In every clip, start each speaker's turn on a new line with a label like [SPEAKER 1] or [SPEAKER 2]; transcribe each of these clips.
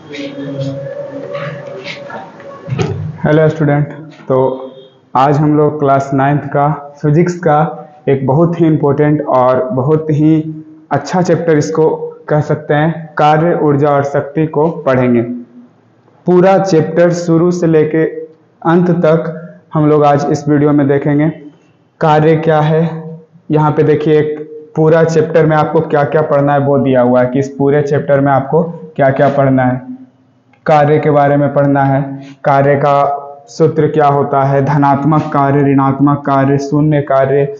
[SPEAKER 1] Hello student. तो आज हम लोग क्लास 9th का फिजिक्स का एक बहुत ही इम्पोर्टेंट और बहुत ही अच्छा चैप्टर इसको कह सकते हैं, कार्य, ऊर्जा और शक्ति को पढ़ेंगे। पूरा चैप्टर शुरू से लेके अंत तक हम लोग आज इस वीडियो में देखेंगे। कार्य क्या है, यहाँ पे देखिए एक पूरा चैप्टर में आपको क्या क्या पढ़ना है वो दिया हुआ है कि इस पूरे चैप्टर में आपको क्या क्या पढ़ना है। कार्य के बारे में पढ़ना है, कार्य का सूत्र क्या होता है, धनात्मक कार्य, ऋणात्मक कार्य, शून्य कार्य,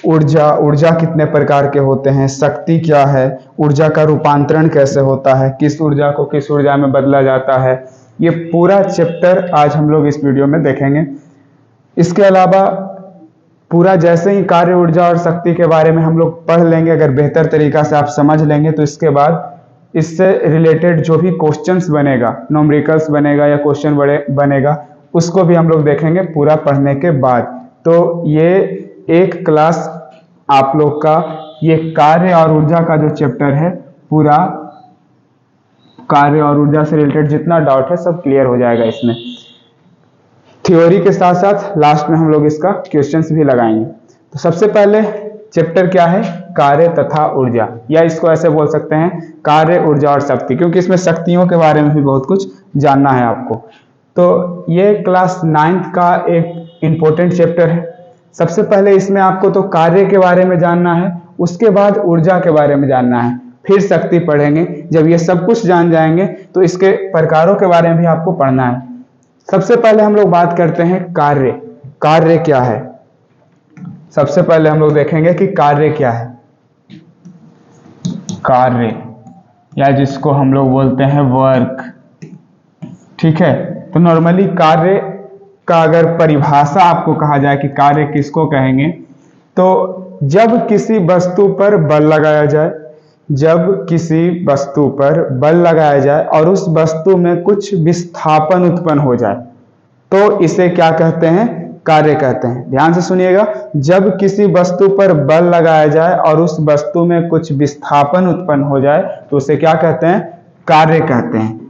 [SPEAKER 1] ऊर्जा कितने प्रकार के होते हैं, शक्ति क्या है, ऊर्जा का रूपांतरण कैसे होता है, किस ऊर्जा को किस ऊर्जा में बदला जाता है। ये पूरा चैप्टर आज हम लोग इस वीडियो में देखेंगे। इसके अलावा पूरा जैसे ही कार्य, ऊर्जा और शक्ति के बारे में हम लोग पढ़ लेंगे, अगर बेहतर तरीका से आप समझ लेंगे तो इसके बाद इससे रिलेटेड जो भी क्वेश्चंस बनेगा, न्यूमेरिकल्स बनेगा या क्वेश्चन बनेगा, उसको भी हम लोग देखेंगे पूरा पढ़ने के बाद। तो ये एक क्लास आप लोग का ये कार्य और ऊर्जा का जो चैप्टर है, पूरा कार्य और ऊर्जा से रिलेटेड जितना डाउट है सब क्लियर हो जाएगा इसमें। थ्योरी के साथ साथ लास्ट में हम लोग इसका क्वेश्चंस भी लगाएंगे। तो सबसे पहले चैप्टर क्या है, कार्य तथा ऊर्जा, या इसको ऐसे बोल सकते हैं कार्य, ऊर्जा और शक्ति, क्योंकि इसमें शक्तियों के बारे में भी बहुत कुछ जानना है आपको। तो ये क्लास 9th का एक इम्पोर्टेंट चैप्टर है। सबसे पहले इसमें आपको तो कार्य के बारे में जानना है, उसके बाद ऊर्जा के बारे में जानना है, फिर शक्ति पढ़ेंगे। जब ये सब कुछ जान जाएंगे तो इसके प्रकारों के बारे में भी आपको पढ़ना है। सबसे पहले हम लोग बात करते हैं कार्य। कार्य क्या है, सबसे पहले हम लोग देखेंगे कि कार्य क्या है। कार्य या जिसको हम लोग बोलते हैं वर्क, ठीक है। तो नॉर्मली कार्य का अगर परिभाषा आपको कहा जाए कि कार्य किसको कहेंगे, तो जब किसी वस्तु पर बल लगाया जाए, जब किसी वस्तु पर बल लगाया जाए और उस वस्तु में कुछ विस्थापन उत्पन्न हो जाए तो इसे क्या कहते हैं, कार्य कहते हैं। ध्यान से सुनिएगा, जब किसी वस्तु पर बल लगाया जाए और उस वस्तु में कुछ विस्थापन उत्पन्न हो जाए तो उसे क्या कहते हैं, कार्य कहते हैं।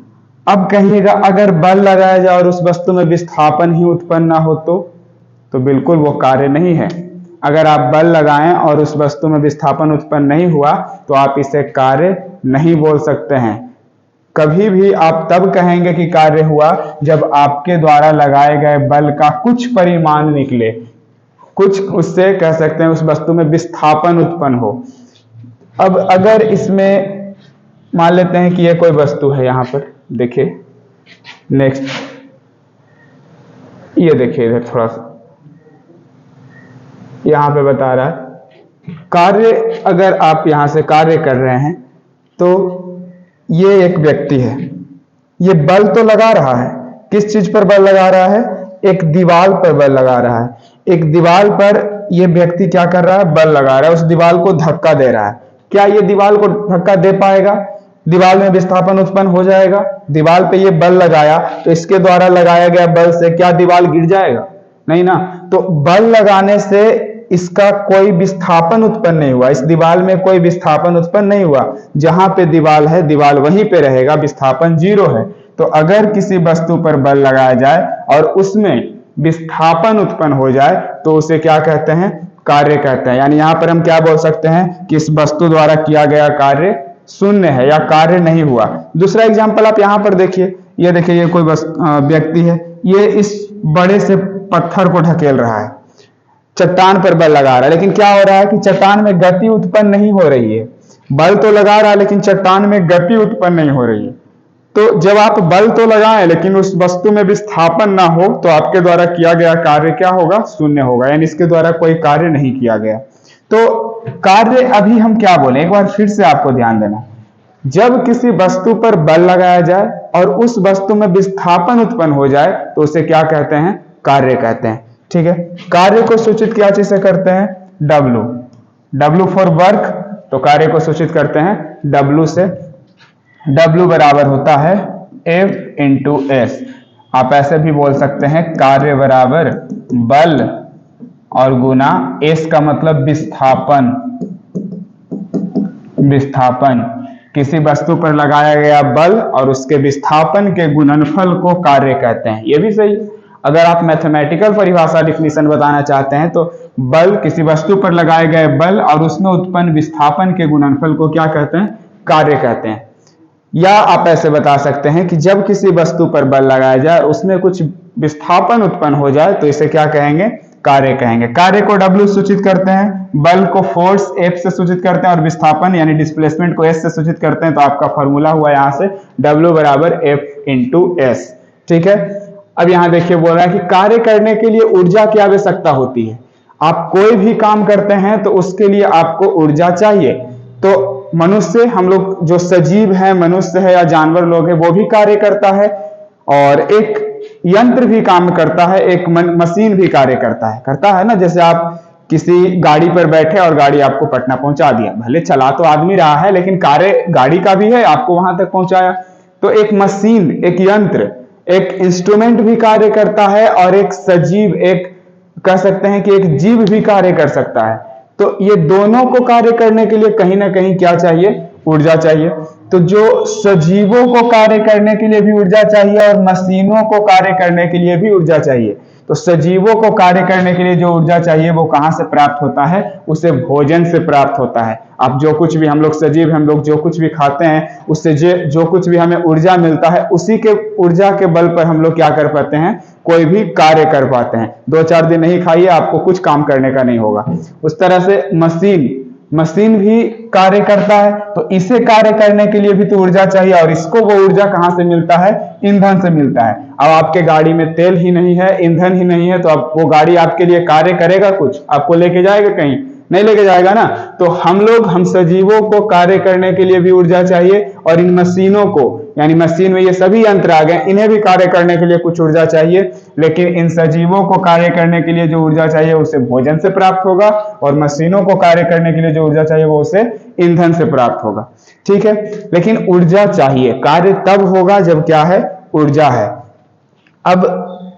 [SPEAKER 1] अब कहिएगा अगर बल लगाया जाए और उस वस्तु में विस्थापन ही उत्पन्न ना हो तो बिल्कुल वो कार्य नहीं है। अगर आप बल लगाएं और उस वस्तु में विस्थापन उत्पन्न नहीं हुआ तो आप इसे कार्य नहीं बोल सकते हैं। कभी भी आप तब कहेंगे कि कार्य हुआ जब आपके द्वारा लगाए गए बल का कुछ परिमाण निकले, कुछ उससे कह सकते हैं उस वस्तु में विस्थापन उत्पन्न हो। अब अगर इसमें मान लेते हैं कि ये कोई वस्तु है, यहां पर देखिए, नेक्स्ट ये देखिए इधर थोड़ा सा, यहां पे बता रहा है कार्य। अगर आप यहां से कार्य कर रहे हैं तो ये एक व्यक्ति है, ये बल तो लगा रहा है, किस चीज पर बल लगा रहा है, एक दीवार पर बल लगा रहा है। एक दीवार पर ये व्यक्ति क्या कर रहा है, बल लगा रहा है, उस दीवार को धक्का दे रहा है। क्या ये दीवार को धक्का दे पाएगा, दीवार में विस्थापन उत्पन्न हो जाएगा। दीवार पे ये बल लगाया तो इसके द्वारा लगाया गया बल से क्या दीवार गिर जाएगा, नहीं ना। तो बल लगाने से इसका कोई विस्थापन उत्पन्न नहीं हुआ, इस दीवार में कोई विस्थापन उत्पन्न नहीं हुआ। जहां पे दीवार है दीवार वहीं पे रहेगा, विस्थापन 0 है। तो अगर किसी वस्तु पर बल लगाया जाए और उसमें विस्थापन उत्पन्न हो जाए तो उसे क्या कहते हैं, कार्य कहते हैं। यानी यहां पर हम क्या बोल सकते हैं कि इस वस्तु द्वारा किया गया कार्य शून्य है या कार्य नहीं हुआ। दूसरा एग्जाम्पल आप यहां पर देखिए, ये देखिए ये कोई व्यक्ति है, ये इस बड़े से पत्थर को ढकेल रहा है, चट्टान पर बल लगा रहा है, लेकिन क्या हो रहा है कि चट्टान में गति उत्पन्न नहीं हो रही है। बल तो लगा रहा है लेकिन चट्टान में गति उत्पन्न नहीं हो रही है। तो जब आप बल तो लगाएं लेकिन उस वस्तु में विस्थापन ना हो तो आपके द्वारा किया गया कार्य क्या होगा, शून्य होगा, यानी इसके द्वारा कोई कार्य नहीं किया गया। तो कार्य अभी हम क्या बोले, एक बार फिर से आपको ध्यान देना, जब किसी वस्तु पर बल लगाया जाए और उस वस्तु में विस्थापन उत्पन्न हो जाए तो उसे क्या कहते हैं, कार्य कहते हैं। ठीक है, कार्य को सूचित क्या चीज से करते हैं, W, W फॉर वर्क, तो कार्य को सूचित करते हैं W से। W बराबर होता है F इंटू S। आप ऐसे भी बोल सकते हैं कार्य बराबर बल और गुना S का मतलब विस्थापन, विस्थापन। किसी वस्तु पर लगाया गया बल और उसके विस्थापन के गुणनफल को कार्य कहते हैं। ये भी सही। अगर आप मैथमेटिकल परिभाषा डिफिनीशन बताना चाहते हैं तो बल, किसी वस्तु पर लगाए गए बल और उसमें उत्पन्न विस्थापन के गुणनफल को क्या कहते हैं? कार्य कहते हैं। या आप ऐसे बता सकते हैं कि जब किसी वस्तु पर बल लगाया जाए, उसमें कुछ विस्थापन उत्पन्न हो जाए तो इसे क्या कहेंगे? कार्य कहेंगे। कार्य को W सूचित करते हैं, बल को फोर्स F से सूचित करते हैं और विस्थापन यानी डिस्प्लेसमेंट को S से सूचित करते हैं। तो आपका फॉर्मूला हुआ यहां से W बराबर F इंटू S। ठीक है। अब यहां देखिए बोल रहा है कि कार्य करने के लिए ऊर्जा की आवश्यकता होती है। आप कोई भी काम करते हैं तो उसके लिए आपको ऊर्जा चाहिए। तो मनुष्य, हम लोग जो सजीव हैं, मनुष्य है या जानवर लोग हैं, वो भी कार्य करता है और एक यंत्र भी काम करता है, एक मशीन भी कार्य करता है ना। जैसे आप किसी गाड़ी पर बैठे और गाड़ी आपको पटना पहुंचा दिया, भले चला तो आदमी रहा है लेकिन कार्य गाड़ी का भी है, आपको वहां तक पहुंचाया। तो एक मशीन, एक यंत्र, एक इंस्ट्रूमेंट भी कार्य करता है और एक सजीव, एक कह सकते हैं कि एक जीव भी कार्य कर सकता है। तो ये दोनों को कार्य करने के लिए कहीं ना कहीं क्या चाहिए? ऊर्जा चाहिए। तो जो सजीवों को कार्य करने के लिए भी ऊर्जा चाहिए और मशीनों को कार्य करने के लिए भी ऊर्जा चाहिए। तो सजीवों को कार्य करने के लिए जो ऊर्जा चाहिए वो कहां से प्राप्त होता है? उसे भोजन से प्राप्त होता है। अब जो कुछ भी हम लोग सजीव, हम लोग जो कुछ भी खाते हैं उससे जो कुछ भी हमें ऊर्जा मिलता है, उसी के ऊर्जा के बल पर हम लोग क्या कर पाते हैं? कोई भी कार्य कर पाते हैं। 2-4 दिन नहीं खाइए, आपको कुछ काम करने का नहीं होगा। उस तरह से मशीन भी कार्य करता है। तो इसे कार्य करने के लिए भी तो ऊर्जा चाहिए और इसको वो ऊर्जा कहां से मिलता है? ईंधन से मिलता है। अब आपके गाड़ी में तेल ही नहीं है, ईंधन ही नहीं है, तो अब वो गाड़ी आपके लिए कार्य करेगा? कुछ आपको लेके जाएगा? कहीं नहीं लेके जाएगा ना। तो हम सजीवों को कार्य करने के लिए भी ऊर्जा चाहिए और इन मशीनों को, यानी मशीन में ये सभी यंत्र आ गए, इन्हें भी कार्य करने के लिए कुछ ऊर्जा चाहिए। लेकिन इन सजीवों को कार्य करने के लिए जो ऊर्जा चाहिए उसे भोजन से प्राप्त होगा और मशीनों को कार्य करने के लिए जो ऊर्जा चाहिए वो उसे ईंधन से प्राप्त होगा। ठीक है। लेकिन ऊर्जा चाहिए, कार्य तब होगा जब क्या है? ऊर्जा है। अब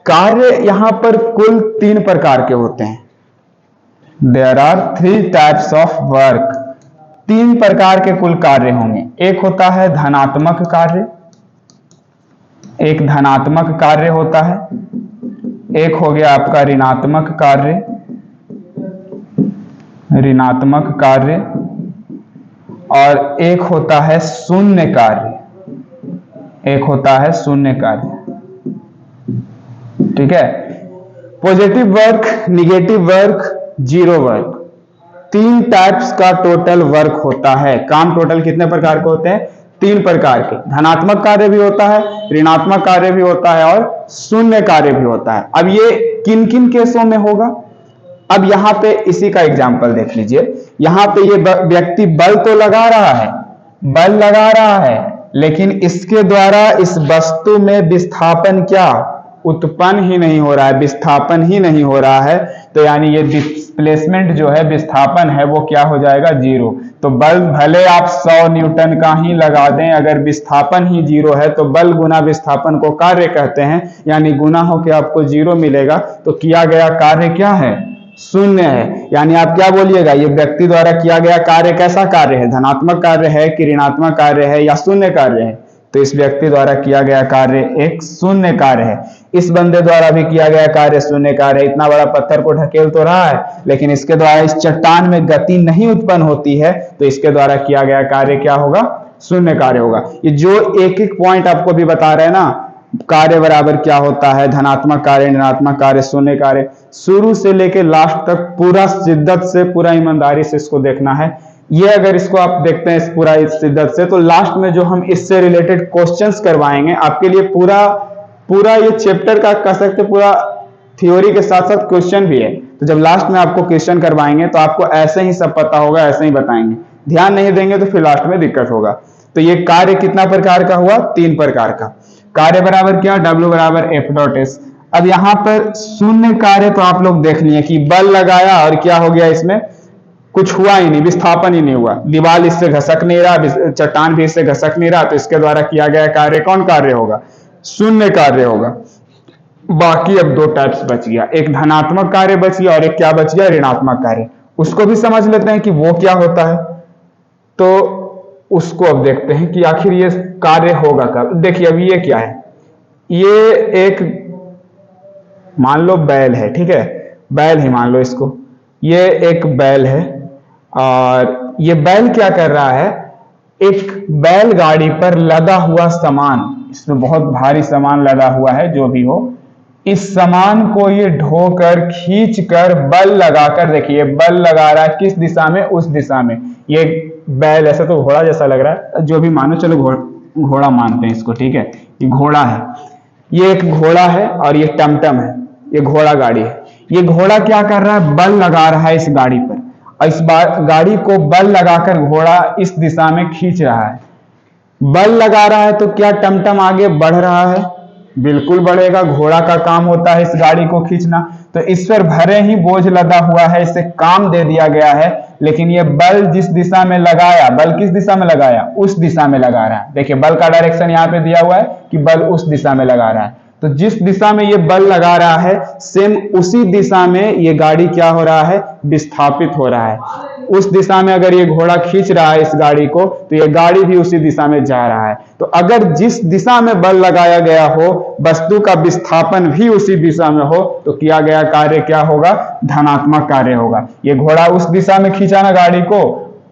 [SPEAKER 1] कार्य यहां पर कुल 3 प्रकार के होते हैं। There are 3 types of work. 3 प्रकार के कुल कार्य होंगे। एक होता है धनात्मक कार्य, एक धनात्मक कार्य होता है, एक हो गया आपका ऋणात्मक कार्य और एक होता है शून्य कार्य। ठीक है। Positive work, negative work, zero work, 3 types का टोटल वर्क होता है। काम टोटल कितने प्रकार के होते हैं? 3 प्रकार के। धनात्मक कार्य भी होता है, ऋणात्मक कार्य भी होता है और शून्य कार्य भी होता है। अब ये किन किन केसों में होगा? अब यहां पे इसी का एग्जाम्पल देख लीजिए। यहां पे ये व्यक्ति बल तो लगा रहा है, लेकिन इसके द्वारा इस वस्तु में विस्थापन क्या उत्पन्न ही नहीं हो रहा है, विस्थापन ही नहीं हो रहा है। तो यानी ये डिस्प्लेसमेंट जो है, विस्थापन है, वो क्या हो जाएगा? 0। तो बल भले आप 100 न्यूटन का ही लगा दें, अगर विस्थापन ही 0 है तो बल गुना विस्थापन को कार्य कहते हैं, यानी गुना होकर आपको 0 मिलेगा। तो किया गया कार्य क्या है? शून्य है। यानी आप क्या बोलिएगा? ये व्यक्ति द्वारा किया गया कार्य कैसा कार्य है? धनात्मक कार्य है कि ऋणात्मक कार्य है या शून्य कार्य है? तो इस व्यक्ति द्वारा किया गया कार्य एक शून्य कार्य है। इस बंदे द्वारा भी किया गया कार्य शून्य कार्य है। इतना बड़ा पत्थर को ढकेल तो रहा है, लेकिन इसके द्वारा इस चट्टान में गति नहीं उत्पन्न होती है, तो इसके द्वारा किया गया कार्य क्या होगा? शून्य कार्य होगा। ये जो एक एक पॉइंट आपको भी बता रहे हैं ना, कार्य बराबर क्या होता है, धनात्मक कार्य, ऋणात्मक कार्य, शून्य कार्य, शुरू से लेके लास्ट तक पूरा शिद्दत से, पूरा ईमानदारी से इसको देखना है। ये अगर इसको आप देखते हैं इस पूरा इस शिद्दत से, तो लास्ट में जो हम इससे रिलेटेड क्वेश्चंस करवाएंगे आपके लिए, पूरा ये चैप्टर का कह सकते पूरा थ्योरी के साथ साथ क्वेश्चन भी है। तो जब लास्ट में आपको क्वेश्चन करवाएंगे तो आपको ऐसे ही सब पता होगा, ऐसे ही बताएंगे। ध्यान नहीं देंगे तो फिर लास्ट में दिक्कत होगा। तो ये कार्य कितना प्रकार का हुआ? 3 प्रकार का। कार्य बराबर क्या? W बराबर F डॉट S। अब यहां पर शून्य कार्य तो आप लोग देख लिए कि बल लगाया और क्या हो गया? इसमें कुछ हुआ ही नहीं, विस्थापन ही नहीं हुआ, दीवार इससे घसक नहीं रहा, चट्टान भी इससे घसक नहीं रहा, तो इसके द्वारा किया गया कार्य कौन कार्य होगा? शून्य कार्य होगा। बाकी अब 2 टाइप्स बच गया, एक धनात्मक कार्य बच गया और एक क्या बच गया? ऋणात्मक कार्य। उसको भी समझ लेते हैं कि वो क्या होता है। तो उसको अब देखते हैं कि आखिर ये कार्य होगा कब। देखिए अब ये क्या है, ये एक मान लो बैल है, ठीक है, बैल ही मान लो इसको, ये एक बैल है और ये बैल क्या कर रहा है, एक बैलगाड़ी पर लदा हुआ सामान, इसमें बहुत भारी सामान लदा हुआ है जो भी हो, इस सामान को ये ढोकर खींच कर बल लगाकर, देखिए बल लगा रहा है किस दिशा में, उस दिशा में। ये बैल, ऐसा तो घोड़ा जैसा लग रहा है, जो भी मानो, चलो घोड़ा मानते हैं इसको, ठीक है, ये घोड़ा है, ये एक घोड़ा है और ये टमटम है, ये घोड़ा गाड़ी है। ये घोड़ा क्या कर रहा है, बल लगा रहा है इस गाड़ी पर, और इस गाड़ी को बल लगाकर घोड़ा इस दिशा में खींच रहा है। बल लगा रहा है तो क्या टमटम आगे बढ़ रहा है, बिल्कुल बढ़ेगा, घोड़ा का काम होता है इस गाड़ी को खींचना। तो इस पर भरे ही बोझ लदा हुआ है, इसे काम दे दिया गया है, लेकिन ये बल जिस दिशा में लगाया, बल किस दिशा में लगाया, उस दिशा में लगा रहा है। देखिए बल का डायरेक्शन यहाँ पे दिया हुआ है कि बल उस दिशा में लगा रहा है, तो जिस दिशा में ये बल लगा रहा है सेम उसी दिशा में ये गाड़ी क्या हो रहा है, विस्थापित हो रहा है। उस दिशा में अगर ये घोड़ा खींच रहा है इस गाड़ी को, तो ये गाड़ी भी उसी दिशा में जा रहा है। तो अगर जिस दिशा में बल लगाया गया हो, वस्तु का विस्थापन भी उसी दिशा में हो, तो किया गया कार्य क्या होगा, धनात्मक कार्य होगा। ये घोड़ा उस दिशा में खींचा ना गाड़ी को,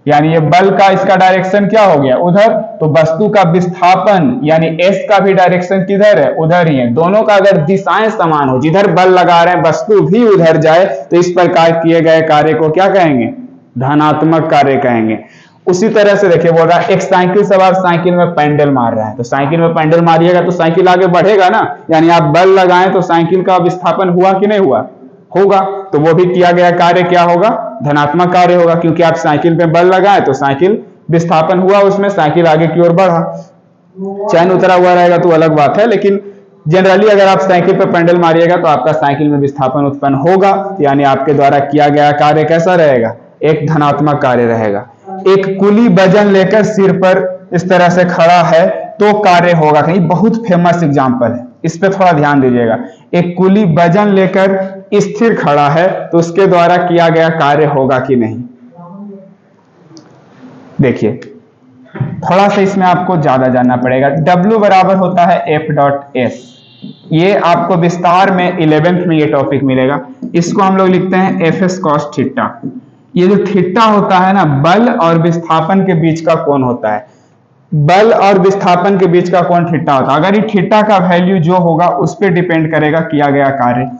[SPEAKER 1] यानी ये बल का इसका डायरेक्शन क्या हो गया, उधर, तो वस्तु का विस्थापन यानी एस का भी डायरेक्शन किधर है, उधर ही है। दोनों का अगर दिशाएं समान हो, जिधर बल लगा रहे हैं वस्तु भी उधर जाए, तो इस प्रकार किए गए कार्य को क्या कहेंगे, धनात्मक कार्य कहेंगे। उसी तरह से देखिए बोल रहा है, एक साइकिल सवार साइकिल में पैंडल मार रहा है, तो साइकिल में पैंडल मारिएगा तो साइकिल आगे बढ़ेगा ना, यानी आप बल लगाएं तो साइकिल का विस्थापन हुआ कि नहीं हुआ, होगा, तो वो भी किया गया कार्य क्या होगा, धनात्मक कार्य होगा, क्योंकि आप साइकिल पे बल लगाए तो साइकिल विस्थापन हुआ, उसमें साइकिल आगे की ओर बढ़ा। चैन उतरा हुआ रहेगा तो अलग बात है, लेकिन जनरली अगर आप साइकिल पे पैडल मारिएगा तो आपका साइकिल में विस्थापन उत्पन्न होगा, यानी आपके द्वारा किया गया कार्य कैसा रहेगा, एक धनात्मक कार्य रहेगा। एक कुली वजन लेकर सिर पर इस तरह से खड़ा है तो कार्य होगा, कहीं बहुत फेमस एग्जांपल है, इस पे थोड़ा ध्यान दीजिएगा। एक कुली वजन लेकर स्थिर खड़ा है तो उसके द्वारा किया गया कार्य होगा कि नहीं। देखिए थोड़ा सा इसमें आपको ज्यादा जानना पड़ेगा। W बराबर होता है F.S, ये आपको विस्तार में 11th में ये टॉपिक मिलेगा। इसको हम लोग लिखते हैं Fs cos थीटा। ये जो थीटा होता है ना, बल और विस्थापन के बीच का कोण होता है। बल और विस्थापन के बीच का कोण थीटा होता है। अगर ये थीटा का वैल्यू जो होगा उस पर डिपेंड करेगा किया गया कार्य।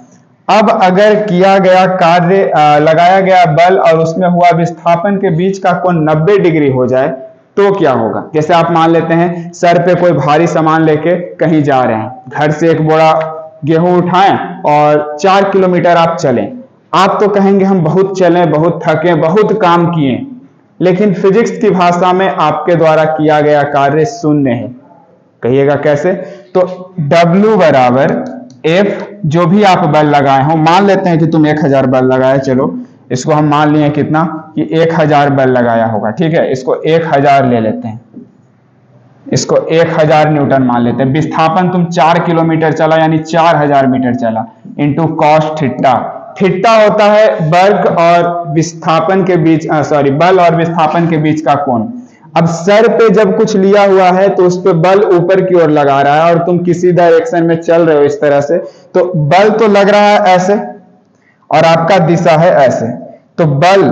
[SPEAKER 1] अब अगर किया गया कार्य, लगाया गया बल और उसमें हुआ विस्थापन के बीच का कोण 90 डिग्री हो जाए तो क्या होगा। जैसे आप मान लेते हैं सर पे कोई भारी सामान लेके कहीं जा रहे हैं, घर से एक बोरा गेहूं उठाएं और 4 किलोमीटर आप चलें। आप तो कहेंगे हम बहुत चले, बहुत थके, बहुत काम किए, लेकिन फिजिक्स की भाषा में आपके द्वारा किया गया कार्य शून्य है। कहिएगा कैसे। तो W बराबर F, जो भी आप बल लगाए हो, मान लेते हैं कि तुम 1000 बल लगाए, चलो इसको हम मान लिए कितना कि 1000 बल लगाया होगा, ठीक है, इसको 1000 ले लेते हैं, इसको 1000 न्यूटन मान लेते हैं। विस्थापन तुम 4 किलोमीटर चला यानी 4000 मीटर चला, इंटू कॉस थीटा। थीटा होता है वर्ग और विस्थापन के बीच, बल और विस्थापन के बीच का कोण। अब सर पे जब कुछ लिया हुआ है तो उस पे बल ऊपर की ओर लगा रहा है और तुम किसी डायरेक्शन में चल रहे हो इस तरह से, तो बल तो लग रहा है ऐसे और आपका दिशा है ऐसे, तो बल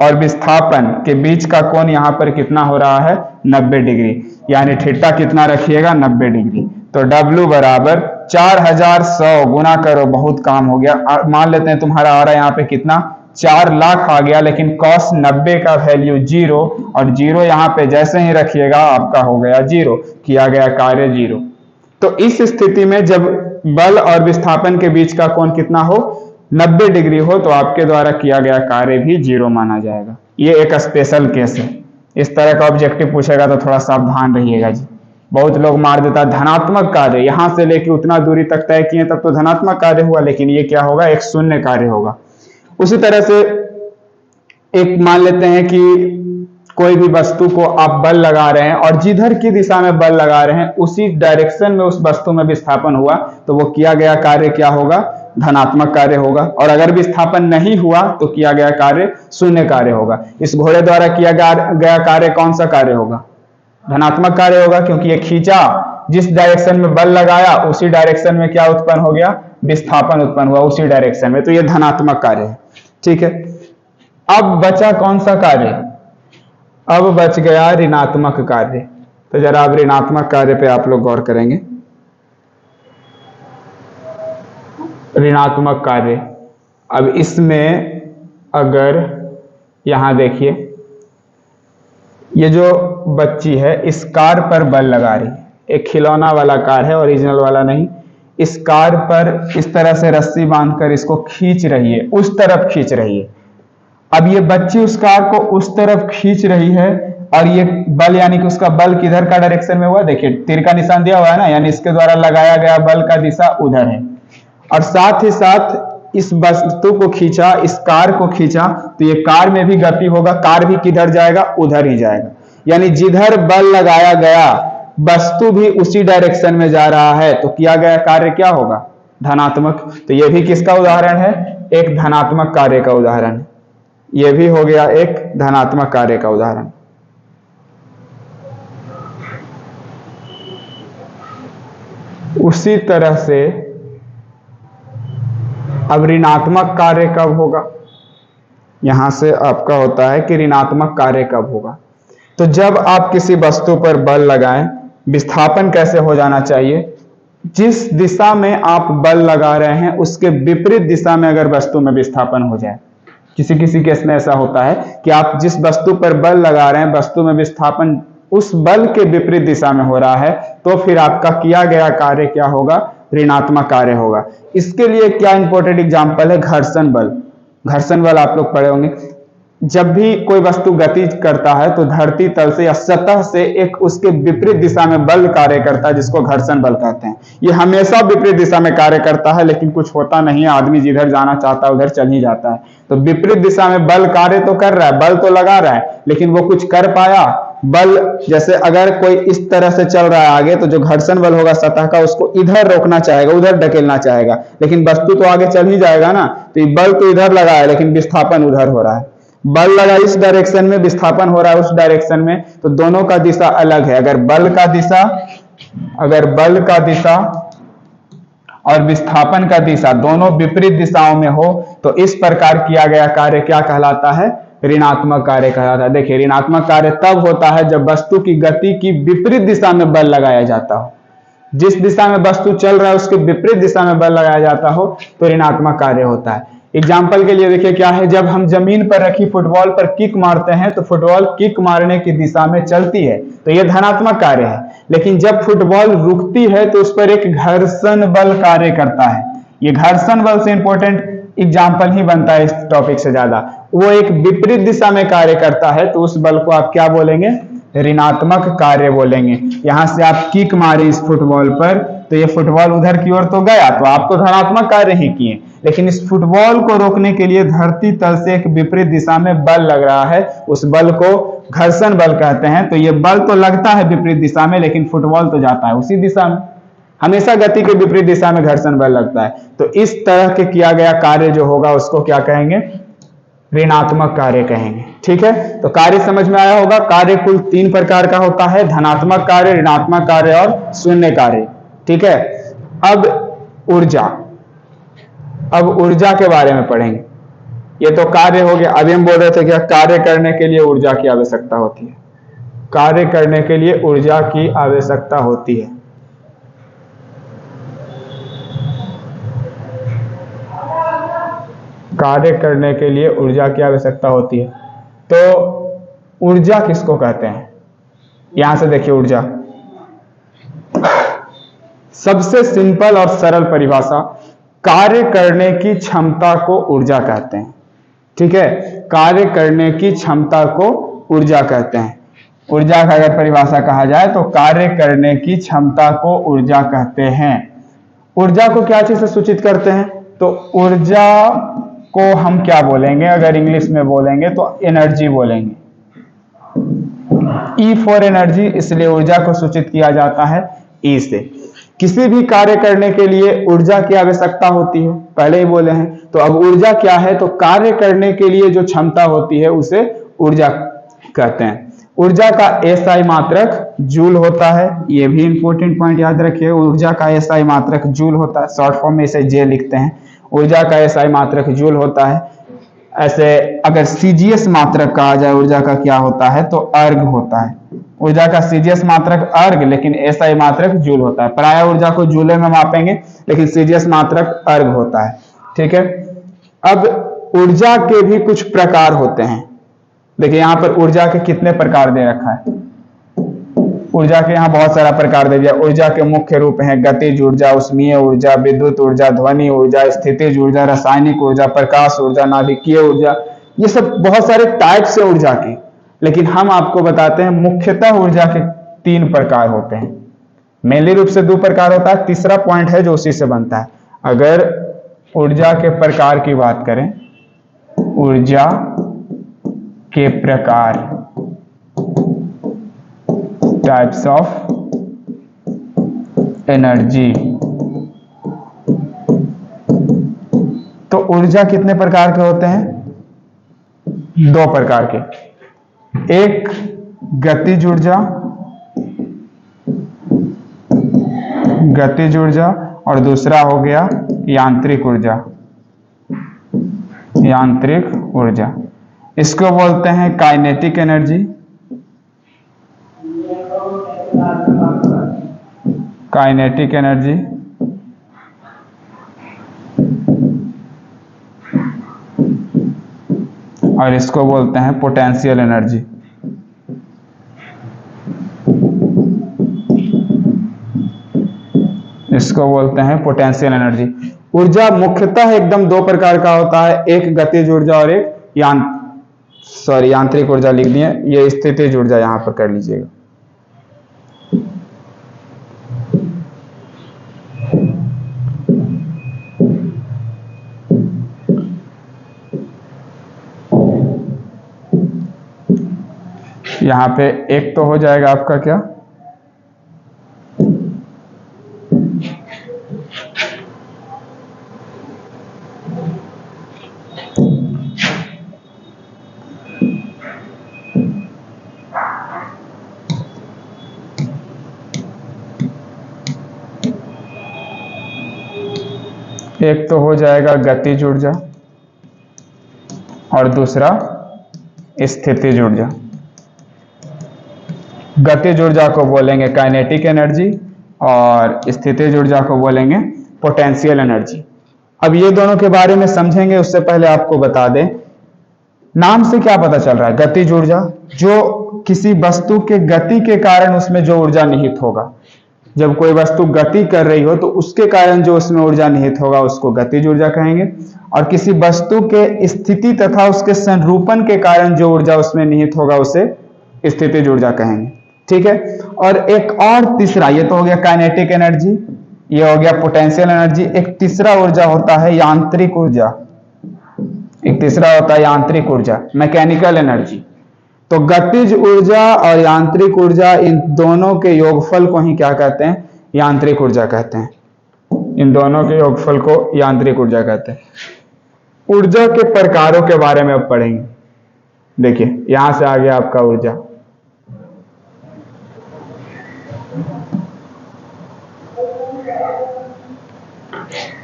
[SPEAKER 1] और विस्थापन के बीच का कोण यहाँ पर कितना हो रहा है, 90 डिग्री, यानी थीटा कितना रखिएगा, 90 डिग्री। तो W बराबर 4100 गुना करो, बहुत काम हो गया, मान लेते हैं तुम्हारा आ रहा है यहाँ पे कितना, 4 लाख आ गया, लेकिन cos 90 का वैल्यू 0, और 0 यहाँ पे जैसे ही रखिएगा आपका हो गया 0, किया गया कार्य 0। तो इस स्थिति में जब बल और विस्थापन के बीच का कोण कितना हो, 90 डिग्री हो, तो आपके द्वारा किया गया कार्य भी 0 माना जाएगा। ये एक स्पेशल केस है। इस तरह का ऑब्जेक्टिव पूछेगा तो थोड़ा सावधान रहिएगा जी। बहुत लोग मार देता धनात्मक कार्य, यहां से लेके उतना दूरी तक तय किए तब तो धनात्मक कार्य हुआ, लेकिन ये क्या होगा, एक शून्य कार्य होगा। उसी तरह से एक मान लेते हैं कि कोई भी वस्तु को आप बल लगा रहे हैं और जिधर की दिशा में बल लगा रहे हैं उसी डायरेक्शन में उस वस्तु में विस्थापन हुआ तो वो किया गया कार्य क्या होगा, धनात्मक कार्य होगा। और अगर विस्थापन नहीं हुआ तो किया गया कार्य शून्य कार्य होगा। इस घोड़े द्वारा किया गया कार्य कौन सा कार्य होगा, धनात्मक कार्य होगा, क्योंकि ये खींचा, जिस डायरेक्शन में बल लगाया उसी डायरेक्शन में क्या उत्पन्न हो गया, विस्थापन उत्पन्न हुआ उसी डायरेक्शन में, तो ये धनात्मक कार्य है। ठीक है, अब बचा कौन सा कार्य, अब बच गया ऋणात्मक कार्य। तो जरा अब ऋणात्मक कार्य पे आप लोग गौर करेंगे। ऋणात्मक कार्य, अब इसमें अगर यहां देखिए, ये जो बच्ची है इस कार पर बल लगा रही है, एक खिलौना वाला कार है, ओरिजिनल वाला नहीं। इस कार पर इस तरह से रस्सी बांधकर इसको खींच रही है, उस तरफ खींच रही है। अब ये बच्ची उस कार को उस तरफ खींच रही है और ये बल यानी कि उसका बल किधर का डायरेक्शन में हुआ, देखिए तीर का निशान दिया हुआ है ना, यानी इसके द्वारा लगाया गया बल का दिशा उधर है। और साथ ही साथ इस वस्तु को खींचा, इस कार को खींचा, तो ये कार में भी गति होगा, कार भी किधर जाएगा, उधर ही जाएगा। यानी जिधर बल लगाया गया वस्तु भी उसी डायरेक्शन में जा रहा है, तो किया गया कार्य क्या होगा, धनात्मक। तो ये भी किसका उदाहरण है, एक धनात्मक कार्य का उदाहरण। ये भी हो गया एक धनात्मक कार्य का उदाहरण। उसी तरह से अब ऋणात्मक कार्य कब होगा, यहां से आपका होता है कि ऋणात्मक कार्य कब होगा। तो जब आप किसी वस्तु पर बल लगाएं, विस्थापन कैसे हो जाना चाहिए, जिस दिशा में आप बल लगा रहे हैं उसके विपरीत दिशा में अगर वस्तु में विस्थापन हो जाए। किसी किसी केस में ऐसा होता है कि आप जिस वस्तु पर बल लगा रहे हैं वस्तु में विस्थापन उस बल के विपरीत दिशा में हो रहा है, तो फिर आपका किया गया कार्य क्या होगा, ऋणात्मक कार्य होगा। इसके लिए क्या इंपॉर्टेंट एग्जांपल है, घर्षण बल। घर्षण बल आप लोग पढ़े होंगे। जब भी कोई वस्तु गति करता है तो धरती तल से या सतह से एक उसके विपरीत दिशा में बल कार्य करता है, जिसको घर्षण बल कहते हैं। ये हमेशा विपरीत दिशा में कार्य करता है, लेकिन कुछ होता नहीं है, आदमी जिधर जाना चाहता है उधर चल ही जाता है। तो विपरीत दिशा में बल कार्य तो कर रहा है, बल तो लगा रहा है, लेकिन वो कुछ कर पाया, बल जैसे अगर कोई इस तरह से चल रहा है आगे, तो जो घर्षण बल होगा सतह का उसको इधर रोकना चाहेगा, उधर ढकेलना चाहेगा, लेकिन वस्तु तो आगे चल ही जाएगा ना। तो ये बल तो इधर लगा है लेकिन विस्थापन उधर हो रहा है। बल लगा इस डायरेक्शन में, विस्थापन हो रहा है उस डायरेक्शन में, तो दोनों का दिशा अलग है। अगर बल का दिशा और विस्थापन का दिशा दोनों विपरीत दिशाओं में हो तो इस प्रकार किया गया कार्य क्या कहलाता है, ऋणात्मक कार्य कहलाता है। देखिए ऋणात्मक कार्य तब होता है जब वस्तु की गति की विपरीत दिशा में बल लगाया जाता हो। जिस दिशा में वस्तु चल रहा है उसके विपरीत दिशा में बल लगाया जाता हो तो ऋणात्मक कार्य होता है। एग्जाम्पल के लिए देखिए क्या है, जब हम जमीन पर रखी फुटबॉल पर किक मारते हैं तो फुटबॉल किक मारने की दिशा में चलती है, तो यह धनात्मक कार्य है। लेकिन जब फुटबॉल रुकती है तो उस पर एक घर्षण बल कार्य करता है। ये घर्षण बल से इंपॉर्टेंट एग्जाम्पल ही बनता है इस टॉपिक से ज्यादा। वो एक विपरीत दिशा में कार्य करता है, तो उस बल को आप क्या बोलेंगे, ऋणात्मक कार्य बोलेंगे। यहां से आप किक मारे इस फुटबॉल पर तो ये फुटबॉल उधर की ओर तो गया, तो आप तो धनात्मक कार्य ही किए, लेकिन इस फुटबॉल को रोकने के लिए धरती तल से एक विपरीत दिशा में बल लग रहा है, उस बल को घर्षण बल कहते हैं। तो ये बल तो लगता है विपरीत दिशा में, लेकिन फुटबॉल तो जाता है उसी दिशा में। हमेशा गति के विपरीत दिशा में घर्षण बल लगता है। तो इस तरह के किया गया कार्य जो होगा उसको क्या कहेंगे, ऋणात्मक कार्य कहेंगे। ठीक है, तो कार्य समझ में आया होगा। कार्य कुल 3 प्रकार का होता है, धनात्मक कार्य, ऋणात्मक कार्य और शून्य कार्य। ठीक है, अब ऊर्जा के बारे में पढ़ेंगे। ये तो कार्य हो गया। अभी हम बोल रहे थे कि कार्य करने के लिए ऊर्जा की आवश्यकता होती है। कार्य करने के लिए ऊर्जा की आवश्यकता होती है। कार्य करने के लिए ऊर्जा की आवश्यकता होती है। तो ऊर्जा किसको कहते हैं, यहां से देखिए ऊर्जा सबसे सिंपल और सरल परिभाषा, कार्य करने की क्षमता को ऊर्जा कहते हैं। ठीक है, कार्य करने की क्षमता को ऊर्जा कहते हैं। ऊर्जा का अगर परिभाषा कहा जाए तो कार्य करने की क्षमता को ऊर्जा कहते हैं। ऊर्जा को क्या चीज से सूचित करते हैं, तो ऊर्जा को हम क्या बोलेंगे, अगर इंग्लिश में बोलेंगे तो एनर्जी बोलेंगे। ई फॉर एनर्जी, इसलिए ऊर्जा को सूचित किया जाता है ई से। किसी भी कार्य करने के लिए ऊर्जा की आवश्यकता होती है, पहले ही बोले हैं। तो अब ऊर्जा क्या है, तो कार्य करने के लिए जो क्षमता होती है उसे ऊर्जा कहते हैं। ऊर्जा का एसआई मात्रक जूल होता है, ये भी इंपॉर्टेंट पॉइंट याद रखिए। ऊर्जा का एसआई मात्रक जूल होता है, शॉर्ट फॉर्म में इसे जे लिखते हैं। ऊर्जा का एसआई मात्रक जूल होता है। ऐसे अगर सीजीएस मात्रक कहा जाए ऊर्जा का क्या होता है, तो अर्ग होता है। ऊर्जा का सीजीएस मात्रक अर्ग, लेकिन एसआई मात्रक जूल होता है। प्राय ऊर्जा को जूले में मापेंगे, लेकिन सीजीएस मात्रक अर्ग होता है। ठीक है। अब ऊर्जा के भी कुछ प्रकार होते हैं। देखिए यहाँ पर ऊर्जा के कितने प्रकार दे रखा है। ऊर्जा के यहाँ बहुत सारा प्रकार दे दिया। ऊर्जा के मुख्य रूप हैं गतिज ऊर्जा, उष्मीय ऊर्जा, विद्युत ऊर्जा, ध्वनि ऊर्जा, स्थितिज ऊर्जा, रासायनिक ऊर्जा, प्रकाश ऊर्जा, नाभिकीय ऊर्जा। ये सब बहुत सारे टाइप्स है ऊर्जा के, लेकिन हम आपको बताते हैं मुख्यतः ऊर्जा के 3 प्रकार होते हैं। मेनली रूप से 2 प्रकार होता है, तीसरा पॉइंट है जो उसी से बनता है। अगर ऊर्जा के प्रकार की बात करें, ऊर्जा के प्रकार, टाइप्स ऑफ एनर्जी, तो ऊर्जा कितने प्रकार के होते हैं? 2 प्रकार के। एक गतिज ऊर्जा, गतिज ऊर्जा, और दूसरा हो गया यांत्रिक ऊर्जा, यांत्रिक ऊर्जा। इसको बोलते हैं काइनेटिक एनर्जी, काइनेटिक एनर्जी, और इसको बोलते हैं पोटेंशियल एनर्जी। इसको बोलते हैं पोटेंशियल एनर्जी। ऊर्जा मुख्यतः एकदम 2 प्रकार का होता है, एक गतिज ऊर्जा और एक यांत्रिक ऊर्जा लिख दिए, ये स्थितिज ऊर्जा यहां पर कर लीजिएगा। यहां पे एक तो हो जाएगा आपका क्या, एक तो हो जाएगा गतिज ऊर्जा और दूसरा स्थितिज ऊर्जा। गतिज ऊर्जा को बोलेंगे काइनेटिक एनर्जी और स्थितिज ऊर्जा को बोलेंगे पोटेंशियल एनर्जी। अब ये दोनों के बारे में समझेंगे, उससे पहले आपको बता दें, नाम से क्या पता चल रहा है? गतिज ऊर्जा, जो किसी वस्तु के गति के कारण उसमें जो ऊर्जा निहित होगा, जब कोई वस्तु गति कर रही हो तो उसके कारण जो उसमें ऊर्जा निहित होगा उसको गतिज ऊर्जा कहेंगे। और किसी वस्तु के स्थिति तथा उसके संरूपण के कारण जो ऊर्जा उसमें निहित होगा उसे स्थितिज ऊर्जा कहेंगे। ठीक है। और एक और तीसरा, ये तो हो गया काइनेटिक एनर्जी, ये हो गया पोटेंशियल एनर्जी। एक तीसरा ऊर्जा होता है यांत्रिक ऊर्जा, एक तीसरा होता है यांत्रिक ऊर्जा, मैकेनिकल एनर्जी। तो गतिज ऊर्जा और यांत्रिक ऊर्जा, इन दोनों के योगफल को ही क्या कहते हैं? यांत्रिक ऊर्जा कहते हैं। इन दोनों के योगफल को यांत्रिक ऊर्जा कहते हैं। ऊर्जा के प्रकारों के बारे में अब पढ़ेंगे। देखिए यहां से आ गया आपका ऊर्जा।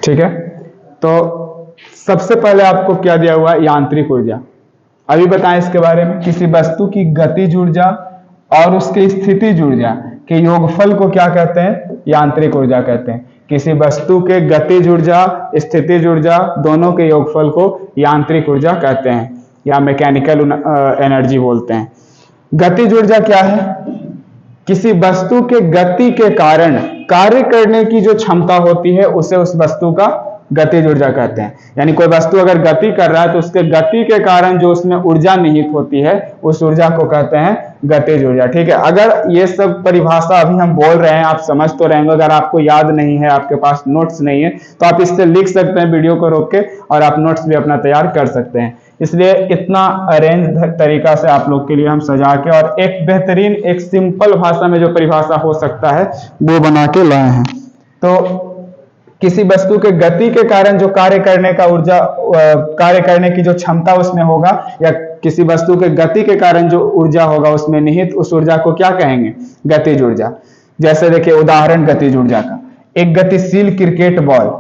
[SPEAKER 1] ठीक है। तो सबसे पहले आपको क्या दिया हुआ है? यांत्रिक ऊर्जा। अभी बताएं इसके बारे में। किसी वस्तु की गतिज ऊर्जा और उसकी स्थितिज ऊर्जा के योगफल को क्या कहते हैं? यांत्रिक ऊर्जा कहते हैं। किसी वस्तु के गतिज ऊर्जा, स्थितिज ऊर्जा दोनों के योगफल को यांत्रिक ऊर्जा कहते हैं या मैकेनिकल एनर्जी बोलते हैं। गतिज ऊर्जा क्या है? किसी वस्तु के गति के कारण कार्य करने की जो क्षमता होती है उसे उस वस्तु का गतिज ऊर्जा कहते हैं। यानी कोई वस्तु अगर गति कर रहा है तो उसके गति के कारण जो उसमें ऊर्जा निहित होती है उस ऊर्जा को कहते हैं गतिज ऊर्जा। ठीक है। अगर ये सब परिभाषा अभी हम बोल रहे हैं आप समझ तो रहेंगे, अगर आपको याद नहीं है, आपके पास नोट्स नहीं है, तो आप इससे लिख सकते हैं वीडियो को रोक के, और आप नोट्स भी अपना तैयार कर सकते हैं। इसलिए इतना अरेंज तरीका से आप लोग के लिए हम सजा के और एक बेहतरीन एक सिंपल भाषा में जो परिभाषा हो सकता है वो बना के लाए हैं। तो किसी वस्तु के गति के कारण जो कार्य करने का ऊर्जा कार्य करने की जो क्षमता उसमें होगा, या किसी वस्तु के गति के कारण जो ऊर्जा होगा उसमें निहित, उस ऊर्जा को क्या कहेंगे? गतिज ऊर्जा। जैसे देखिए उदाहरण गतिज ऊर्जा का, एक गतिशील क्रिकेट बॉल,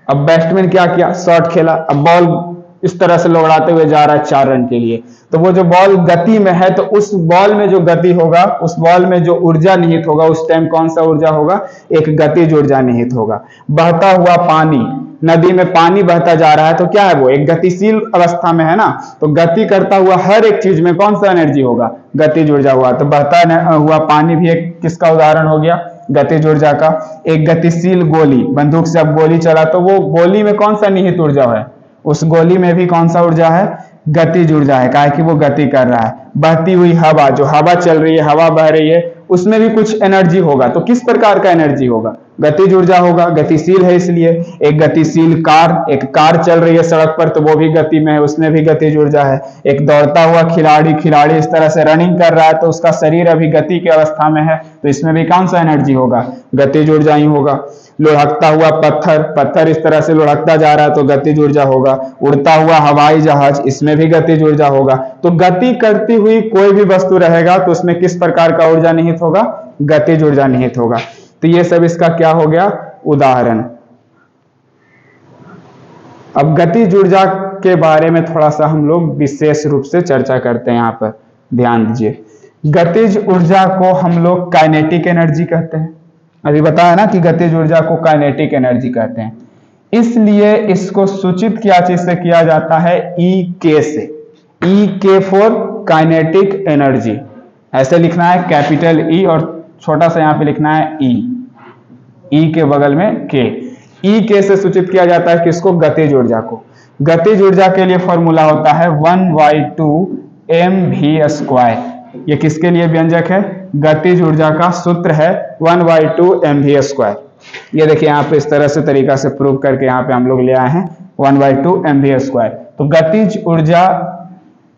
[SPEAKER 1] अब बैट्समैन क्या किया? शॉट खेला, अब बॉल इस तरह से लौड़ाते हुए जा रहा है 4 रन के लिए, तो वो जो बॉल गति में है तो उस बॉल में जो गति होगा, उस बॉल में जो ऊर्जा निहित होगा उस टाइम कौन सा ऊर्जा होगा? एक गतिज ऊर्जा निहित होगा। बहता हुआ पानी, नदी में पानी बहता जा रहा है तो क्या है? वो एक गतिशील अवस्था में है ना, तो गति करता हुआ हर एक चीज में कौन सा एनर्जी होगा? गतिज ऊर्जा हुआ। तो बहता हुआ पानी भी एक किसका उदाहरण हो गया? गतिज ऊर्जा का। एक गतिशील गोली, बंदूक से अब गोली चला तो वो गोली में कौन सा निहित ऊर्जा है? उस गोली में भी कौन सा ऊर्जा है? गतिज ऊर्जा है, काहे कि वो गति कर रहा है। बहती हुई हवा, जो हवा चल रही है, हवा बह रही है, उसमें भी कुछ एनर्जी होगा, तो किस प्रकार का एनर्जी होगा? गतिज ऊर्जा होगा, गतिशील है इसलिए। एक गतिशील कार, एक कार चल रही है सड़क पर तो वो भी गति में है, उसमें भी गतिज ऊर्जा है। एक दौड़ता हुआ खिलाड़ी इस तरह से रनिंग कर रहा है तो उसका शरीर अभी गति की अवस्था में है, तो इसमें भी कौन सा एनर्जी होगा? गतिज ऊर्जा ही होगा। लुढ़कता हुआ पत्थर इस तरह से लुढ़कता जा रहा है तो गतिज ऊर्जा होगा। उड़ता हुआ हवाई जहाज, इसमें भी गतिज ऊर्जा होगा। तो गति करती हुई कोई भी वस्तु रहेगा तो उसमें किस प्रकार का ऊर्जा निहित होगा? गतिज ऊर्जा निहित होगा। तो ये सब इसका क्या हो गया? उदाहरण। अब गतिज ऊर्जा के बारे में थोड़ा सा हम लोग विशेष रूप से चर्चा करते हैं। यहाँ पर ध्यान दीजिए, गतिज ऊर्जा को हम लोग काइनेटिक एनर्जी कहते हैं। अभी बताया ना कि गतिज ऊर्जा को काइनेटिक एनर्जी कहते हैं, इसलिए इसको सूचित क्या चीज से किया जाता है? ई के से। ई के फॉर काइनेटिक एनर्जी, ऐसे लिखना है कैपिटल ई और छोटा सा यहाँ पे लिखना है ई के बगल में के। ई के से सूचित किया जाता है किसको? गतिज ऊर्जा को। गतिज ऊर्जा के लिए फॉर्मूला होता है 1/2 mv²। ये किसके लिए व्यंजक है? गतिज ऊर्जा का सूत्र है 1/2 mv²। ये देखिए यहाँ पे इस तरह से तरीका से प्रूव करके यहाँ पे हम लोग ले आए हैं 1/2 mv²। तो गतिज ऊर्जा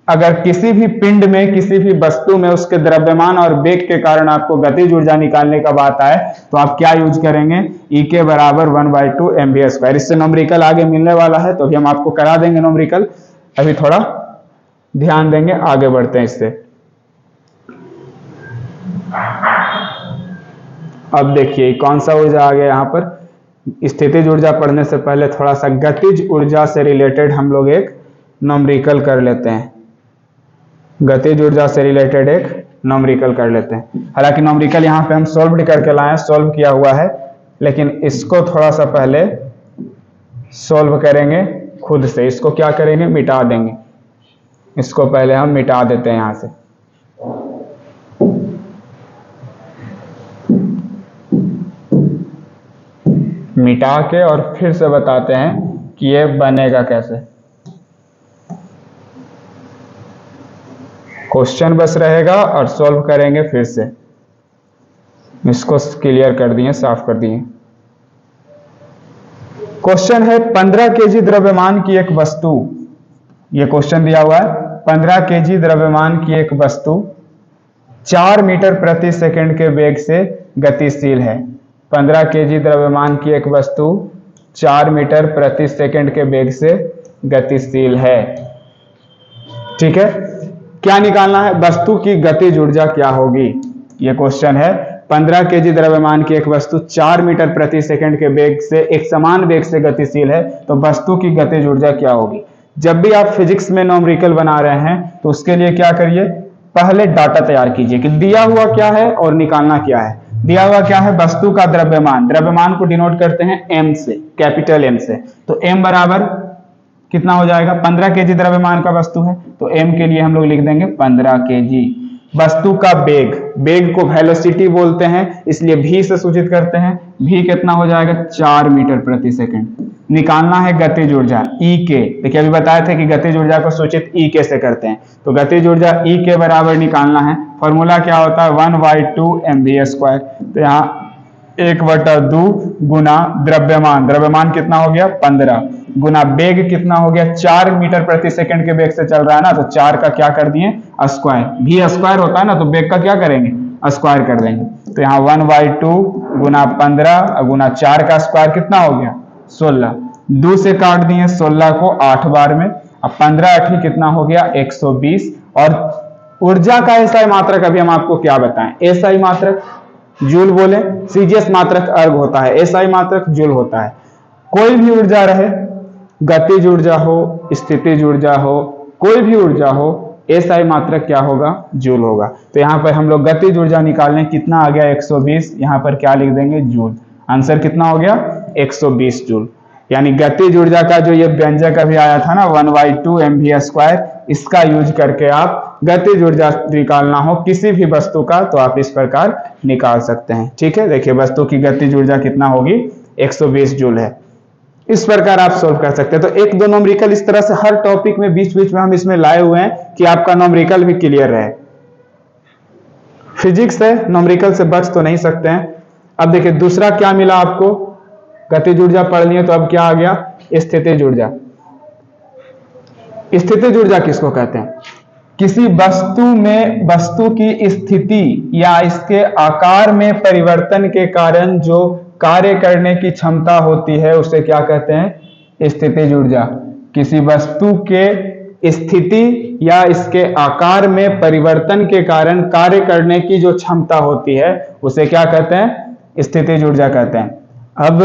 [SPEAKER 1] अगर किसी भी पिंड में, किसी भी वस्तु में उसके द्रव्यमान और वेग के कारण आपको गतिज ऊर्जा निकालने का बात आए तो आप क्या यूज करेंगे? ई के बराबर 1/2 mv²। इससे नोमरिकल आगे मिलने वाला है तो अभी हम आपको करा देंगे नोमरिकल, अभी थोड़ा ध्यान देंगे, आगे बढ़ते हैं इससे। अब देखिए कौन सा ऊर्जा आ गया यहाँ पर? स्थितिज ऊर्जा पढ़ने से पहले थोड़ा सा गतिज ऊर्जा से रिलेटेड हम लोग एक नोमरिकल कर लेते हैं। गतिज ऊर्जा से रिलेटेड एक नोमरिकल कर लेते हैं। हालांकि नोमरिकल यहाँ पे हम सॉल्व करके लाए, सॉल्व किया हुआ है, लेकिन इसको थोड़ा सा पहले सॉल्व करेंगे खुद से। इसको क्या करेंगे? मिटा देंगे। इसको पहले हम मिटा देते हैं यहाँ से। मिटा के और फिर से बताते हैं कि ये बनेगा कैसे। क्वेश्चन बस रहेगा और सॉल्व करेंगे फिर से। इसको क्लियर कर दिए, साफ कर दिए। क्वेश्चन है 15 केजी द्रव्यमान की एक वस्तु, ये क्वेश्चन दिया हुआ है, 15 केजी द्रव्यमान की एक वस्तु 4 मीटर प्रति सेकंड के वेग से गतिशील है। 15 केजी द्रव्यमान की एक वस्तु 4 मीटर प्रति सेकंड के वेग से गतिशील है। ठीक है, क्या निकालना है? वस्तु की गतिज ऊर्जा क्या होगी? ये क्वेश्चन है। 15 केजी द्रव्यमान की एक वस्तु 4 मीटर प्रति सेकंड के वेग से, एक समान वेग से गतिशील है, तो वस्तु की गतिज ऊर्जा क्या होगी? जब भी आप फिजिक्स में नोमरिकल बना रहे हैं तो उसके लिए क्या करिए? पहले डाटा तैयार कीजिए कि दिया हुआ क्या है और निकालना क्या है। दिया हुआ क्या है? वस्तु का द्रव्यमान। द्रव्यमान को डिनोट करते हैं m से, कैपिटल M से। तो m बराबर कितना हो जाएगा? 15 केजी द्रव्यमान का वस्तु है तो m के लिए हम लोग लिख देंगे 15 केजी। वस्तु का वेग, वेग को वेलोसिटी बोलते हैं इसलिए v से सूचित करते हैं। v कितना हो जाएगा? 4 मीटर प्रति सेकंड। निकालना है गतिज ऊर्जा E के। देखिए अभी बताए थे कि गतिज ऊर्जा को सूचित E के से करते हैं, तो गतिज ऊर्जा E के बराबर निकालना है। फॉर्मूला क्या होता है? 1/2 mv²। तो यहाँ 1/2 गुना द्रव्यमान, द्रव्यमान कितना हो गया? 15। गुना बेग कितना हो गया, 4 मीटर प्रति सेकंड के बेग से चल रहा है ना, तो 4 का क्या कर दिए स्क्वायर, भी स्क्वायर होता है ना, तो बेग का क्या करेंगे स्क्वायर कर देंगे। तो यहाँ 1/2 गुना 15 गुना 4 का स्क्वायर कितना हो गया 16, 2 से काट दिए 16 को 8 बार में, अब 15 8 कितना हो गया 120। और ऊर्जा का एसआई मात्रक अभी हम आपको क्या बताएं, एसआई मात्रक जूल बोले, सीजीएस मात्रक अर्ग होता है, एसआई मात्रक जूल होता है। कोई भी ऊर्जा रहे, गतिज ऊर्जा हो, स्थितिज ऊर्जा हो, कोई भी ऊर्जा हो, एसआई मात्रक क्या होगा जूल होगा। तो यहाँ पर हम लोग गतिज ऊर्जा निकालने, कितना आ गया 120, यहाँ पर क्या लिख देंगे जूल, आंसर कितना हो गया 120 जूल। यानी गतिज ऊर्जा का जो ये व्यंजक अभी आया था ना 1/2 mv², इसका यूज करके आप गतिज ऊर्जा निकालना हो किसी भी वस्तु का तो आप इस प्रकार निकाल सकते हैं। ठीक है, देखिए वस्तु की गतिज ऊर्जा कितना होगी 120 जूल है। इस प्रकार आप सोल्व कर सकते हैं। तो एक दो नॉमरिकल इस तरह से हर टॉपिक में बीच बीच में हम इसमें लाए हुए हैं कि आपका नॉमरिकल भी क्लियर रहे। फिजिक्स है, नॉमरिकल से बच तो नहीं सकते हैं। अब देखिए दूसरा क्या मिला आपको, गतिज ऊर्जा पढ़ लिए, तो अब क्या आ गया स्थितिज ऊर्जा। स्थितिज ऊर्जा किसको कहते हैं, किसी वस्तु में वस्तु की स्थिति या इसके आकार में परिवर्तन के कारण जो कार्य करने की क्षमता होती है उसे क्या कहते हैं स्थितिज ऊर्जा। किसी वस्तु के स्थिति या इसके आकार में परिवर्तन के कारण कार्य करने की जो क्षमता होती है उसे क्या कहते हैं स्थितिज ऊर्जा कहते हैं। अब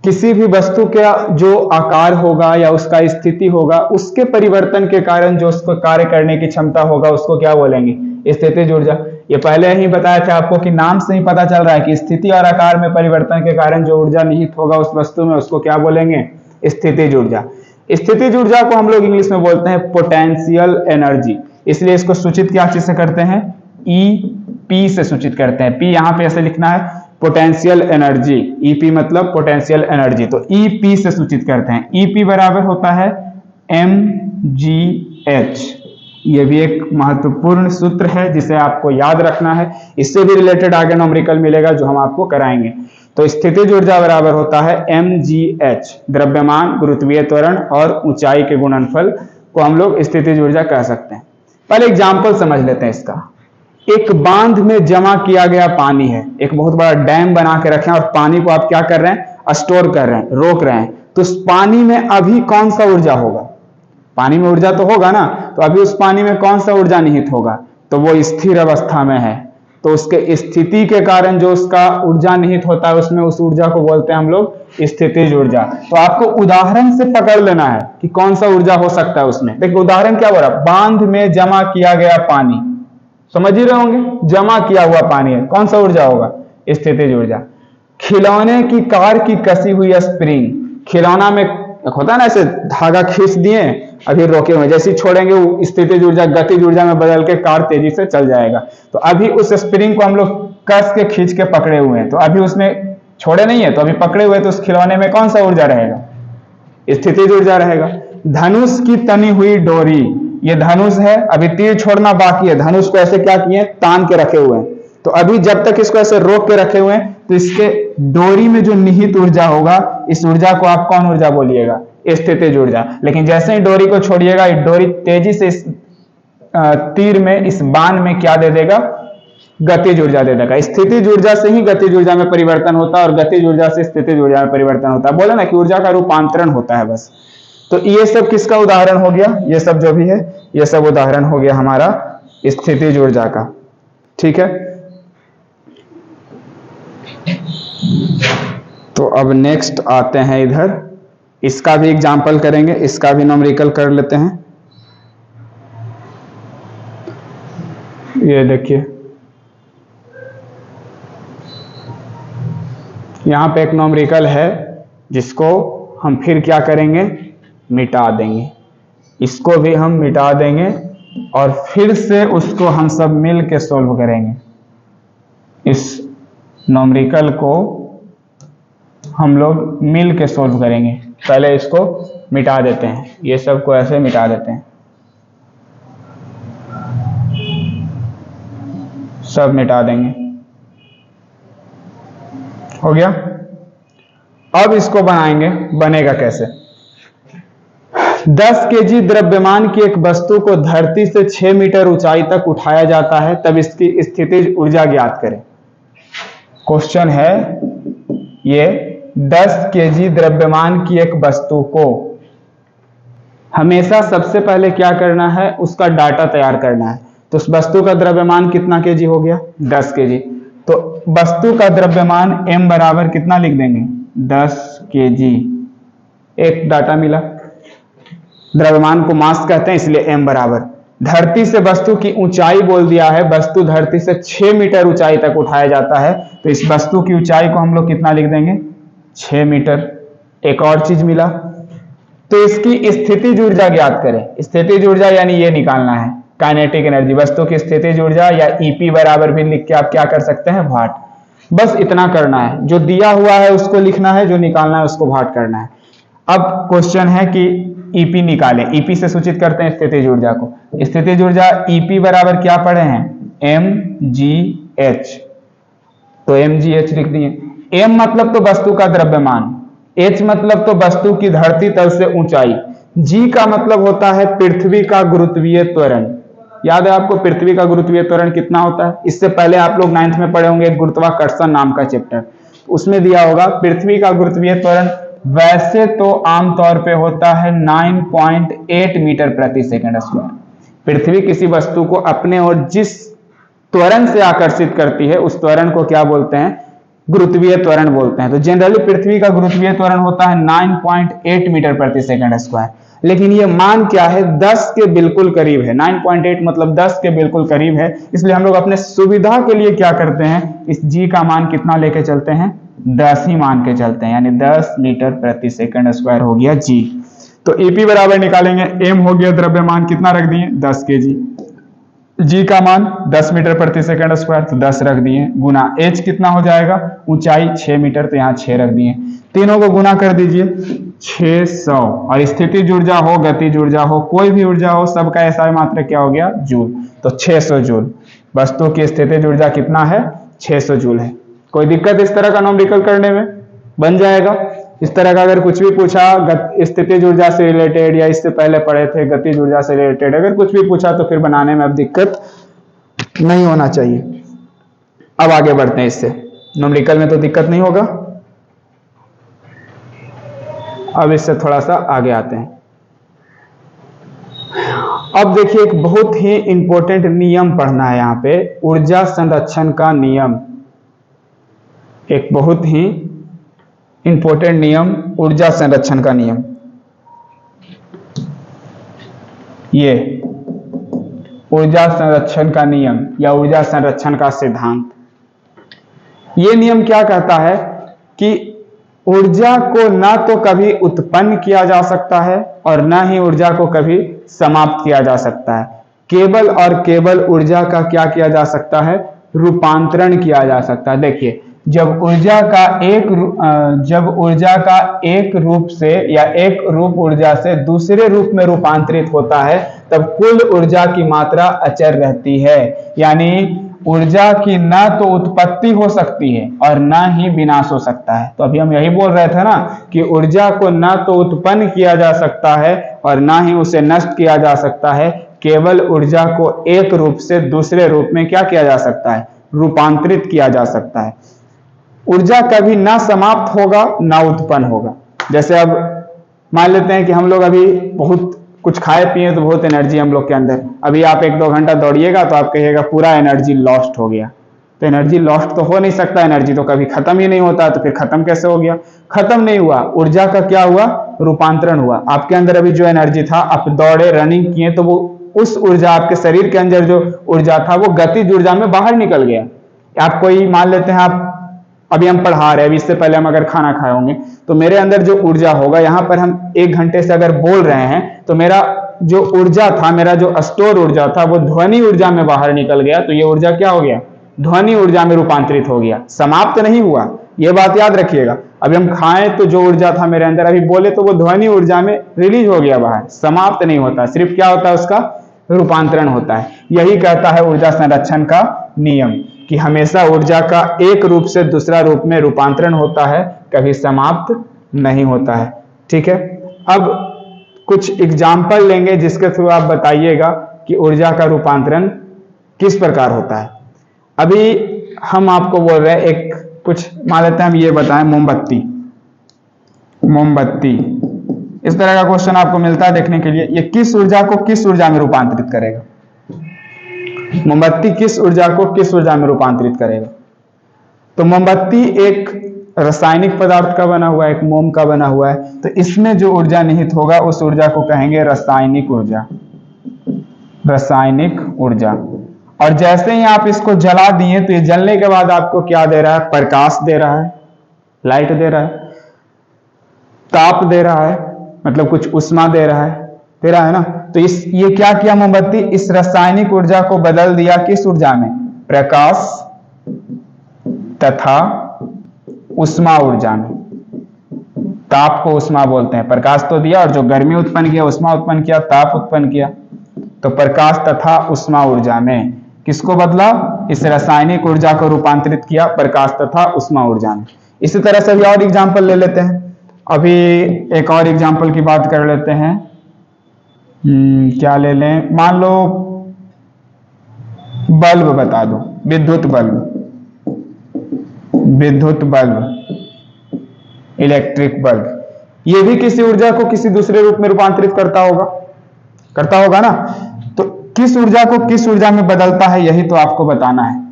[SPEAKER 1] किसी भी वस्तु का जो आकार होगा या उसका स्थिति होगा उसके परिवर्तन के कारण जो उसको कार्य करने की क्षमता होगा उसको क्या बोलेंगे स्थितिज ऊर्जा। ये पहले ही बताया था आपको कि नाम से ही पता चल रहा है कि स्थिति और आकार में परिवर्तन के कारण जो ऊर्जा निहित होगा उस वस्तु में उसको क्या बोलेंगे स्थितिज ऊर्जा। स्थितिज ऊर्जा को हम लोग इंग्लिश में बोलते हैं पोटेंशियल एनर्जी, इसलिए इसको सूचित क्या चीज से करते हैं ईपी से सूचित करते हैं। पी यहाँ पे ऐसे लिखना है पोटेंशियल एनर्जी, ईपी मतलब पोटेंशियल एनर्जी, तो ईपी से सूचित करते हैं। ईपी बराबर होता है mgh। ये भी एक महत्वपूर्ण सूत्र है जिसे आपको याद रखना है, इससे भी रिलेटेड आगे नॉमरिकल मिलेगा जो हम आपको कराएंगे। तो स्थितिज ऊर्जा बराबर होता है mgh, द्रव्यमान, गुरुत्वीय त्वरण और ऊंचाई के गुणनफल को हम लोग स्थितिज ऊर्जा कह सकते हैं। पहले एग्जाम्पल समझ लेते हैं इसका। एक बांध में जमा किया गया पानी है, एक बहुत बड़ा डैम बना के रखे हैं और पानी को आप क्या कर रहे हैं स्टोर कर रहे हैं, रोक रहे हैं। तो उस पानी में अभी कौन सा ऊर्जा होगा, पानी में ऊर्जा तो होगा ना, तो अभी उस पानी में कौन सा ऊर्जा निहित होगा, तो वो स्थिर अवस्था में है, तो उसके स्थिति के कारण जो उसका ऊर्जा निहित होता है उसमें उस ऊर्जा को बोलते हैं हम लोग स्थितिज ऊर्जा। तो आपको उदाहरण से पकड़ लेना है कि कौन सा ऊर्जा हो सकता है उसमें। देखिए उदाहरण क्या हो रहा है, बांध में जमा किया गया पानी, समझ ही रहे होंगे जमा किया हुआ पानी है, कौन सा ऊर्जा होगा स्थितिज ऊर्जा। खिलौने की कार की कसी हुई स्प्रिंग, खिलौना में होता है ना ऐसे धागा खींच दिए अभी रोके हुए, जैसे ही छोड़ेंगे वो स्थितिज ऊर्जा गतिज ऊर्जा में बदल के कार तेजी से चल जाएगा। तो अभी उस स्प्रिंग को हम लोग कस के खींच के पकड़े हुए हैं, तो अभी उसमें छोड़े नहीं है, तो अभी पकड़े हुए, तो उस खिलौने में कौन सा ऊर्जा रहेगा स्थितिज ऊर्जा रहेगा। धनुष की तनी हुई डोरी, ये धनुष है, अभी तीर छोड़ना बाकी है, धनुष को ऐसे क्या किए तान के रखे हुए हैं, तो अभी जब तक इसको ऐसे रोक के रखे हुए हैं तो इसके डोरी में जो निहित ऊर्जा होगा इस ऊर्जा को आप कौन ऊर्जा बोलिएगा स्थितिज ऊर्जा। लेकिन जैसे ही डोरी को छोड़िएगा डोरी तेजी से इस तीर में इस बाण में क्या दे देगा गतिज ऊर्जा दे देगा। स्थितिज ऊर्जा से ही गतिज ऊर्जा में परिवर्तन होता है और गतिज ऊर्जा से स्थितिज ऊर्जा में परिवर्तन होता है। बोला ना कि ऊर्जा का रूपांतरण होता है बस। तो ये सब किसका उदाहरण हो गया, ये सब जो भी है ये सब उदाहरण हो गया हमारा स्थितिज ऊर्जा का। ठीक है, तो अब नेक्स्ट आते हैं इधर, इसका भी एग्जाम्पल करेंगे, इसका भी नॉमरिकल कर लेते हैं। ये देखिए यहां पे एक नॉमरिकल है जिसको हम फिर क्या करेंगे मिटा देंगे, इसको भी हम मिटा देंगे और फिर से उसको हम सब मिल के सोल्व करेंगे। इस नॉमरिकल को हम लोग मिल के सोल्व करेंगे। पहले इसको मिटा देते हैं, ये सब को ऐसे मिटा देते हैं, सब मिटा देंगे, हो गया। अब इसको बनाएंगे, बनेगा कैसे। 10 केजी द्रव्यमान की एक वस्तु को धरती से 6 मीटर ऊंचाई तक उठाया जाता है, तब इसकी स्थितिज ऊर्जा ज्ञात करें। क्वेश्चन है ये, 10 केजी द्रव्यमान की एक वस्तु को, हमेशा सबसे पहले क्या करना है, उसका डाटा तैयार करना है। तो उस वस्तु का द्रव्यमान कितना केजी हो गया, 10 केजी। तो वस्तु का द्रव्यमान m बराबर कितना लिख देंगे, 10 केजी। एक डाटा मिला, द्रव्यमान को मास कहते हैं इसलिए m बराबर, धरती से वस्तु की ऊंचाई बोल दिया है, वस्तु धरती से 6 मीटर ऊंचाई तक उठाया जाता है, तो इस वस्तु की ऊंचाई को हम लोग कितना लिख देंगे, 6 मीटर। एक और चीज मिला, तो इसकी स्थितिज ऊर्जा ज्ञात करें। स्थितिज ऊर्जा यानी ये निकालना है, काइनेटिक एनर्जी, वस्तु की स्थितिज ऊर्जा या ईपी बराबर भी लिख के आप क्या कर सकते हैं, वाट। बस इतना करना है, जो दिया हुआ है उसको लिखना है, जो निकालना है उसको वाट करना है। अब क्वेश्चन है कि ईपी निकालें, ईपी से सूचित करते हैं स्थितिज ऊर्जा को। स्थितिज ऊर्जा ईपी बराबर क्या पढ़े हैं, mgh, तो mgh लिख दिए। m मतलब तो वस्तु का द्रव्यमान, h मतलब तो वस्तु की धरती तल से ऊंचाई, g का मतलब होता है पृथ्वी का गुरुत्वीय त्वरण। याद है आपको पृथ्वी का गुरुत्वीय त्वरण कितना होता है, इससे पहले आप लोग 9th में पढ़े होंगे गुरुत्वाकर्षण नाम का चैप्टर, उसमें दिया होगा पृथ्वी का गुरुत्वीय त्वरण वैसे तो आमतौर पे होता है 9.8 मीटर प्रति सेकंड स्क्वायर। पृथ्वी किसी वस्तु को अपने ओर जिस त्वरण से आकर्षित करती है उस त्वरण को क्या बोलते हैं, गुरुत्वीय त्वरण बोलते हैं। तो जनरली पृथ्वी का गुरुत्वीय त्वरण होता है 9.8 मीटर प्रति सेकंड स्क्वायर, लेकिन ये मान क्या है, 10 के बिल्कुल करीब है। 9.8 मतलब 10 के बिल्कुल करीब है, इसलिए हम लोग अपने सुविधा के लिए क्या करते हैं, इस g का मान कितना लेके चलते हैं, 10 ही मान के चलते हैं, यानी 10 मीटर प्रति सेकंड स्क्वायर हो गया g। तो ईपी बराबर निकालेंगे, m हो गया द्रव्यमान, कितना रख दिए, 10 केजी, g का मान 10 मीटर प्रति सेकंड स्क्वायर, तो 10 रख दिए, गुना h कितना हो जाएगा, ऊंचाई 6 मीटर, तो यहाँ 6 रख दिए, तीनों को गुना कर दीजिए, 600। और स्थितिज ऊर्जा हो, गतिज ऊर्जा हो, कोई भी ऊर्जा हो, सबका ऐसा मात्रा क्या हो गया, जूल, तो 600 जूल। वस्तु की स्थितिज ऊर्जा कितना है, 600 जूल है। कोई दिक्कत इस तरह का न्यूमेरिकल करने में, बन जाएगा। इस तरह का अगर कुछ भी पूछा स्थितिज ऊर्जा से रिलेटेड, या इससे पहले पढ़े थे गतिज ऊर्जा से रिलेटेड, अगर कुछ भी पूछा तो फिर बनाने में अब दिक्कत नहीं होना चाहिए। अब आगे बढ़ते हैं, इससे न्यूमेरिकल में तो दिक्कत नहीं होगा। अब इससे थोड़ा सा आगे आते हैं। अब देखिए एक बहुत ही इंपॉर्टेंट नियम पढ़ना है यहाँ पे, ऊर्जा संरक्षण का नियम। एक बहुत ही इंपॉर्टेंट नियम, ऊर्जा संरक्षण का नियम। ये ऊर्जा संरक्षण का नियम या ऊर्जा संरक्षण का सिद्धांत, ये नियम क्या कहता है कि ऊर्जा को ना तो कभी उत्पन्न किया जा सकता है और ना ही ऊर्जा को कभी समाप्त किया जा सकता है। केवल और केवल ऊर्जा का क्या किया जा सकता है, रूपांतरण किया जा सकता है। देखिए जब ऊर्जा का एक रूप से या एक रूप ऊर्जा से दूसरे रूप में रूपांतरित होता है तब कुल ऊर्जा की मात्रा अचर रहती है। यानी ऊर्जा की ना तो उत्पत्ति हो सकती है और ना ही विनाश हो सकता है। तो अभी हम यही बोल रहे थे ना कि ऊर्जा को ना तो उत्पन्न किया जा सकता है और ना ही उसे नष्ट किया जा सकता है, केवल ऊर्जा को एक रूप से दूसरे रूप में क्या किया जा सकता है, रूपांतरित किया जा सकता है। ऊर्जा कभी ना समाप्त होगा ना उत्पन्न होगा। जैसे अब मान लेते हैं कि हम लोग अभी बहुत कुछ खाए पिए तो बहुत एनर्जी हम लोग के अंदर, अभी आप 1-2 घंटा दौड़िएगा तो आप कहिएगा पूरा एनर्जी लॉस्ट हो गया। तो एनर्जी लॉस्ट तो हो नहीं सकता, एनर्जी तो कभी खत्म ही नहीं होता, तो फिर खत्म कैसे हो गया, खत्म नहीं हुआ, ऊर्जा का क्या हुआ, रूपांतरण हुआ। आपके अंदर अभी जो एनर्जी था, आप दौड़े रनिंग किए तो वो उस ऊर्जा, आपके शरीर के अंदर जो ऊर्जा था वो गतिज ऊर्जा में बाहर निकल गया। आप कोई मान लेते हैं, आप अभी हम पढ़ा रहे हैं, अभी इससे पहले हम अगर खाना खाए होंगे तो मेरे अंदर जो ऊर्जा होगा, यहाँ पर हम 1 घंटे से अगर बोल रहे हैं तो मेरा जो ऊर्जा था, मेरा जो स्टोर ऊर्जा था वो ध्वनि ऊर्जा में बाहर निकल गया। तो ये ऊर्जा क्या हो गया, ध्वनि ऊर्जा में रूपांतरित हो गया, समाप्त नहीं हुआ। ये बात याद रखिएगा। अभी हम खाएं तो जो ऊर्जा था मेरे अंदर, अभी बोले तो वो ध्वनि ऊर्जा में रिलीज हो गया बाहर, समाप्त नहीं होता, सिर्फ क्या होता है, उसका रूपांतरण होता है। यही कहता है ऊर्जा संरक्षण का नियम। कि हमेशा ऊर्जा का एक रूप से दूसरा रूप में रूपांतरण होता है, कभी समाप्त नहीं होता है। ठीक है, अब कुछ एग्जाम्पल लेंगे जिसके थ्रू आप बताइएगा कि ऊर्जा का रूपांतरण किस प्रकार होता है। अभी हम आपको बोल रहे हैं एक कुछ मान लेते हैं, हम ये बताएं मोमबत्ती, मोमबत्ती इस तरह का क्वेश्चन आपको मिलता है देखने के लिए, ये किस ऊर्जा को किस ऊर्जा में रूपांतरित करेगा? मोमबत्ती किस ऊर्जा को किस ऊर्जा में रूपांतरित करेगा? तो मोमबत्ती एक रासायनिक पदार्थ का बना हुआ है, एक मोम का बना हुआ है, तो इसमें जो ऊर्जा निहित होगा उस ऊर्जा को कहेंगे रासायनिक ऊर्जा, रासायनिक ऊर्जा। और जैसे ही आप इसको जला दिए तो ये जलने के बाद आपको क्या दे रहा है? प्रकाश दे रहा है, लाइट दे रहा है, ताप दे रहा है, मतलब कुछ उष्मा दे रहा है ना। तो ये क्या किया मोमबत्ती? इस रासायनिक ऊर्जा को बदल दिया किस ऊर्जा में? प्रकाश तथा उष्मा ऊर्जा में। ताप को उष्मा बोलते हैं, प्रकाश तो दिया और जो गर्मी उत्पन्न किया, उष्मा उत्पन्न किया, ताप उत्पन्न किया, तो प्रकाश तथा उष्मा ऊर्जा में किसको बदला? इस रासायनिक ऊर्जा को रूपांतरित किया प्रकाश तथा उष्मा ऊर्जा में। इसी तरह से भी और एग्जाम्पल ले लेते हैं। अभी एक और एग्जाम्पल की बात कर लेते हैं। क्या ले लें? मान लो बल्ब बता दो, विद्युत बल्ब, विद्युत बल्ब, इलेक्ट्रिक बल्ब, ये भी किसी ऊर्जा को किसी दूसरे रूप में रूपांतरित करता होगा ना। तो किस ऊर्जा को किस ऊर्जा में बदलता है, यही तो आपको बताना है।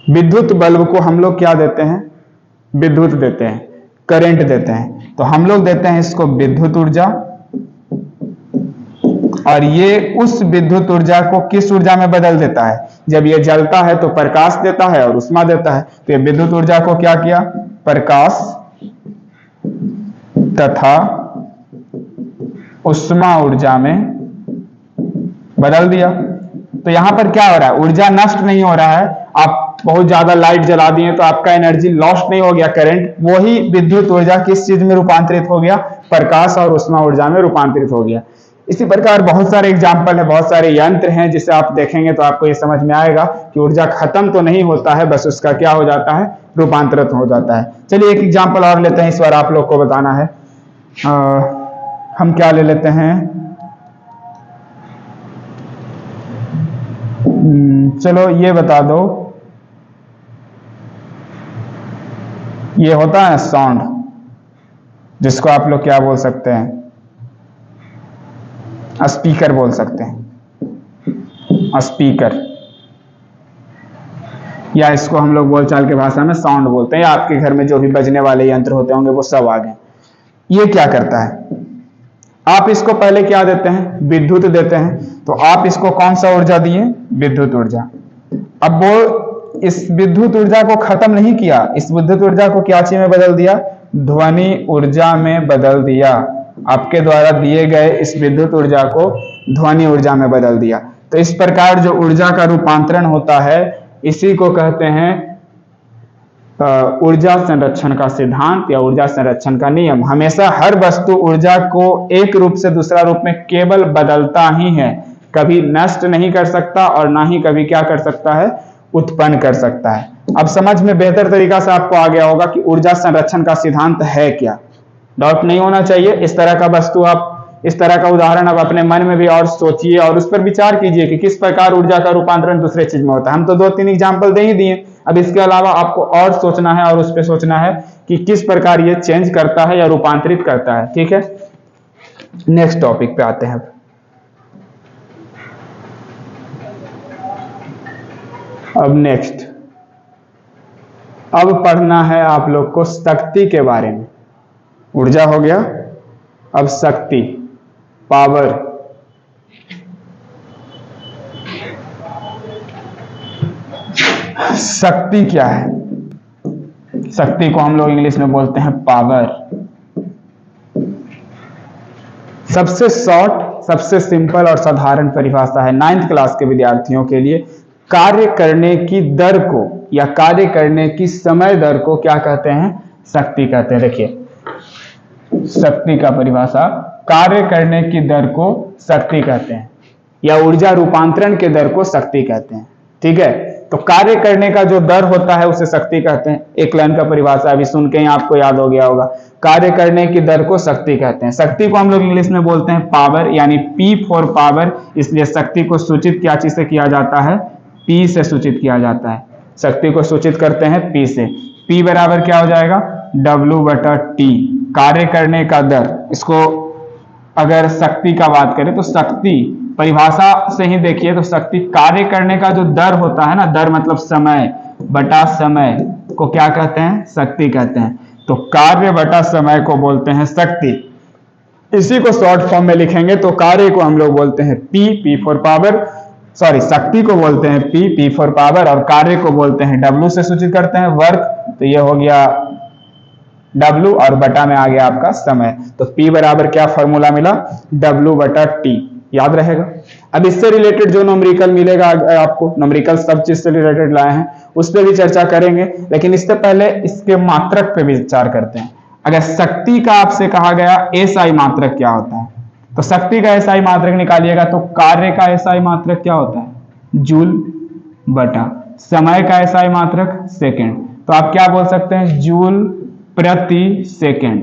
[SPEAKER 1] विद्युत बल्ब को हम लोग क्या देते हैं? विद्युत देते हैं, करंट देते हैं, तो हम लोग देते हैं इसको विद्युत ऊर्जा, और ये उस विद्युत ऊर्जा को किस ऊर्जा में बदल देता है? जब ये जलता है तो प्रकाश देता है और उष्मा देता है, तो ये विद्युत ऊर्जा को क्या किया? प्रकाश तथा उष्मा ऊर्जा में बदल दिया। तो यहां पर क्या हो रहा है? ऊर्जा नष्ट नहीं हो रहा है। आप बहुत ज्यादा लाइट जला दिए तो आपका एनर्जी लॉस्ट नहीं हो गया, करंट, वही विद्युत ऊर्जा किस चीज में रूपांतरित हो गया? प्रकाश और उष्मा ऊर्जा में रूपांतरित हो गया। इसी प्रकार बहुत सारे एग्जाम्पल है, बहुत सारे यंत्र हैं जिसे आप देखेंगे तो आपको ये समझ में आएगा कि ऊर्जा खत्म तो नहीं होता है, बस उसका क्या हो जाता है? रूपांतरित हो जाता है। चलिए एक एग्जाम्पल और लेते हैं, इस बार आप लोग को बताना है। हम क्या ले लेते हैं? चलो ये बता दो, ये होता है साउंड, जिसको आप लोग क्या बोल सकते हैं? स्पीकर बोल सकते हैं, स्पीकर, या इसको हम लोग बोलचाल की भाषा में साउंड बोलते हैं, या आपके घर में जो भी बजने वाले यंत्र होते होंगे वो सब आ गए। ये क्या करता है? आप इसको पहले क्या देते हैं? विद्युत देते हैं, तो आप इसको कौन सा ऊर्जा दिए? विद्युत ऊर्जा। अब वो इस विद्युत ऊर्जा को खत्म नहीं किया, इस विद्युत ऊर्जा को क्या चीज में बदल दिया? ध्वनि ऊर्जा में बदल दिया। आपके द्वारा दिए गए इस विद्युत ऊर्जा को ध्वनि ऊर्जा में बदल दिया। तो इस प्रकार जो ऊर्जा का रूपांतरण होता है, इसी को कहते हैं ऊर्जा संरक्षण का सिद्धांत या ऊर्जा संरक्षण का नियम। हमेशा हर वस्तु ऊर्जा को एक रूप से दूसरा रूप में केवल बदलता ही है, कभी नष्ट नहीं कर सकता और ना ही कभी क्या कर सकता है? उत्पन्न कर सकता है। अब समझ में बेहतर तरीका से आपको आ गया होगा कि ऊर्जा संरक्षण का सिद्धांत है क्या। डाउट नहीं होना चाहिए। इस तरह का वस्तु आप, इस तरह का उदाहरण आप अपने मन में भी और सोचिए और उस पर विचार कीजिए कि किस प्रकार ऊर्जा का रूपांतरण दूसरे चीज में होता है। हम तो 2-3 एग्जाम्पल दे ही दिए, अब इसके अलावा आपको और सोचना है और उस पर सोचना है कि किस प्रकार ये चेंज करता है या रूपांतरित करता है। ठीक है, नेक्स्ट टॉपिक पे आते हैं। अब नेक्स्ट, अब पढ़ना है आप लोग को शक्ति के बारे में। ऊर्जा हो गया, अब शक्ति, पावर। शक्ति क्या है? शक्ति को हम लोग इंग्लिश में बोलते हैं पावर। सबसे शॉर्ट, सबसे सिंपल और साधारण परिभाषा है 9th क्लास के विद्यार्थियों के लिए। कार्य करने की दर को या कार्य करने की समय दर को क्या कहते हैं? शक्ति कहते हैं। देखिए शक्ति का परिभाषा, कार्य करने की दर को शक्ति कहते हैं या ऊर्जा रूपांतरण के दर को शक्ति कहते हैं। ठीक है, तो कार्य करने का जो दर होता है उसे शक्ति कहते हैं। एक लाइन का परिभाषा अभी सुन के ही आपको याद हो गया होगा, कार्य करने की दर को शक्ति कहते हैं। शक्ति को हम लोग इंग्लिश में बोलते हैं पावर, यानी P फॉर पावर। इसलिए शक्ति को सूचित क्या चीज से किया जाता है? P से सूचित किया जाता है। शक्ति को सूचित करते हैं P से। P बराबर क्या हो जाएगा? W/T, कार्य करने का दर। इसको अगर शक्ति का बात करें तो शक्ति परिभाषा से ही देखिए तो शक्ति कार्य करने का जो दर होता है ना, दर मतलब समय बटा समय को क्या कहते हैं? शक्ति कहते हैं। तो कार्य बटा समय को बोलते हैं शक्ति। इसी को शॉर्ट फॉर्म में लिखेंगे तो कार्य को हम लोग बोलते हैं P फॉर पावर, सॉरी शक्ति को बोलते हैं P फॉर पावर, और कार्य को बोलते हैं W से सूचित करते हैं वर्क। तो ये हो गया W और बटा में आ गया आपका समय। तो P बराबर क्या फॉर्मूला मिला? W/T, याद रहेगा। अब इससे रिलेटेड जो न्यूमेरिकल मिलेगा आपको, न्यूमेरिकल सब चीज से रिलेटेड लाए हैं, उस पर भी चर्चा करेंगे, लेकिन इससे पहले इसके मात्रक पे भी विचार करते हैं। अगर शक्ति का आपसे कहा गया SI मात्रक क्या होता है, तो शक्ति का SI मात्रक निकालिएगा तो कार्य का SI मात्रक क्या होता है? जूल बटा समय का SI मात्रक सेकेंड। तो आप क्या बोल सकते हैं? जूल प्रति सेकेंड।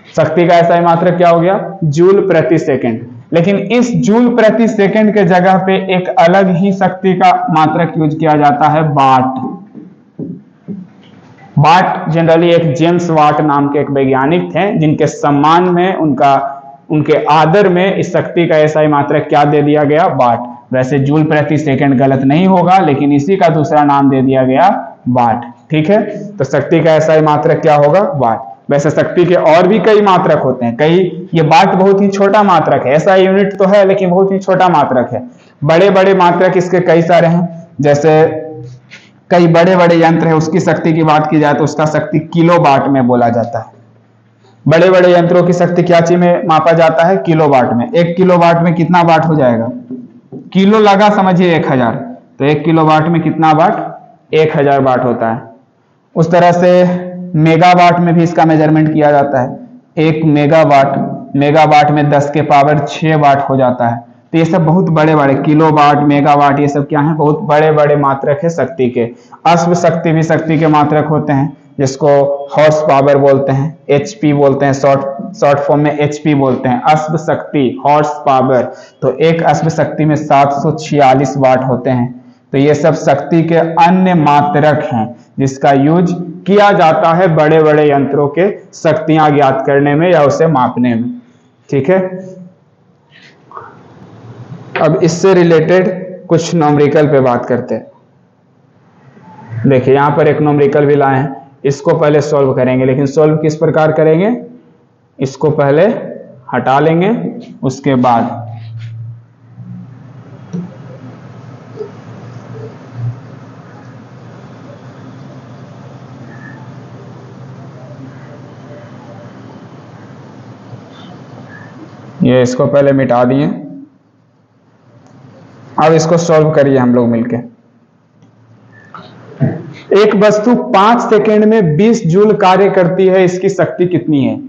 [SPEAKER 1] शक्ति का SI मात्रक क्या हो गया? जूल प्रति सेकेंड। लेकिन इस जूल प्रति सेकेंड के जगह पे एक अलग ही शक्ति का मात्रक यूज किया जाता है, वाट। वाट जनरली एक जेम्स वाट नाम के एक वैज्ञानिक थे, जिनके सम्मान में उनके आदर में इस शक्ति का SI मात्रक क्या दे दिया गया? वाट। वैसे जूल प्रति सेकेंड गलत नहीं होगा, लेकिन इसी का दूसरा नाम दे दिया गया वाट। ठीक है, तो शक्ति का SI मात्रक क्या होगा? वाट। वैसे शक्ति के और भी कई मात्रक होते हैं, ये वाट बहुत ही छोटा मात्रक है। SI यूनिट तो है लेकिन बहुत ही छोटा मात्रक है। बड़े बड़े मात्रक इसके कई सारे हैं, जैसे कई बड़े बड़े यंत्र है, उसकी शक्ति की बात की जाए तो उसका शक्ति किलोवाट में बोला जाता है। बड़े बड़े यंत्रों की शक्ति क्या चीज में मापा जाता है? किलोवाट में। 1 किलोवाट में कितना वाट हो जाएगा? किलो लगा समझिए 1000, तो 1 किलोवाट में कितना वाट? 1000 वाट होता है। उस तरह से मेगावाट में भी इसका मेजरमेंट किया जाता है। 1 मेगावाट में 10 के पावर 6 वाट हो जाता है। तो ये सब बहुत बड़े बड़े किलोवाट, मेगावाट, ये सब क्या है? बहुत बड़े बड़े मात्रक है शक्ति के। अश्व शक्ति भी शक्ति के मात्रक होते हैं, जिसको हॉर्स पावर बोलते हैं, HP बोलते हैं, शॉर्ट फॉर्म में HP बोलते हैं। अश्व शक्ति, हॉर्स पावर, तो एक अश्व शक्ति में 746 वाट होते हैं। तो ये सब शक्ति के अन्य मात्रक हैं, जिसका यूज किया जाता है बड़े बड़े यंत्रों के शक्तियां ज्ञात करने में या उसे मापने में। ठीक है, अब इससे रिलेटेड कुछ न्यूमेरिकल पे बात करते हैं। देखिए यहां पर एक न्यूमेरिकल भी लाए हैं, इसको पहले सॉल्व करेंगे। लेकिन सॉल्व किस प्रकार करेंगे? इसको पहले हटा लेंगे, उसके बाद ये इसको पहले मिटा दिए। अब इसको सॉल्व करिए हम लोग मिलके। एक वस्तु 5 सेकेंड में 20 जूल कार्य करती है, इसकी शक्ति कितनी है?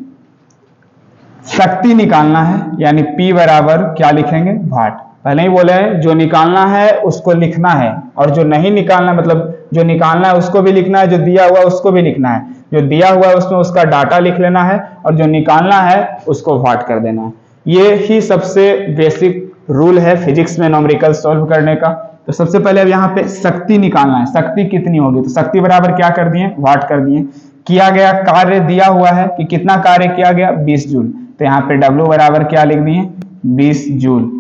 [SPEAKER 1] शक्ति निकालना है, यानी P बराबर क्या लिखेंगे? वाट। पहले ही बोले हैं जो निकालना है उसको लिखना है, और जो नहीं निकालना मतलब जो निकालना है उसको भी लिखना है, जो दिया हुआ उसको भी लिखना है। जो दिया हुआ है उसमें उसका डाटा लिख लेना है, और जो निकालना है उसको वाट कर देना है। ये ही सबसे बेसिक रूल है फिजिक्स में न्यूमेरिकल सॉल्व करने का। तो सबसे पहले अब यहाँ पे शक्ति निकालना है, शक्ति कितनी होगी? तो शक्ति बराबर क्या कर दिए? वाट कर दिए। किया गया कार्य दिया हुआ है कि कितना कार्य किया गया? 20 जूल। तो यहाँ पे W बराबर क्या लिख दिए? 20 जूल।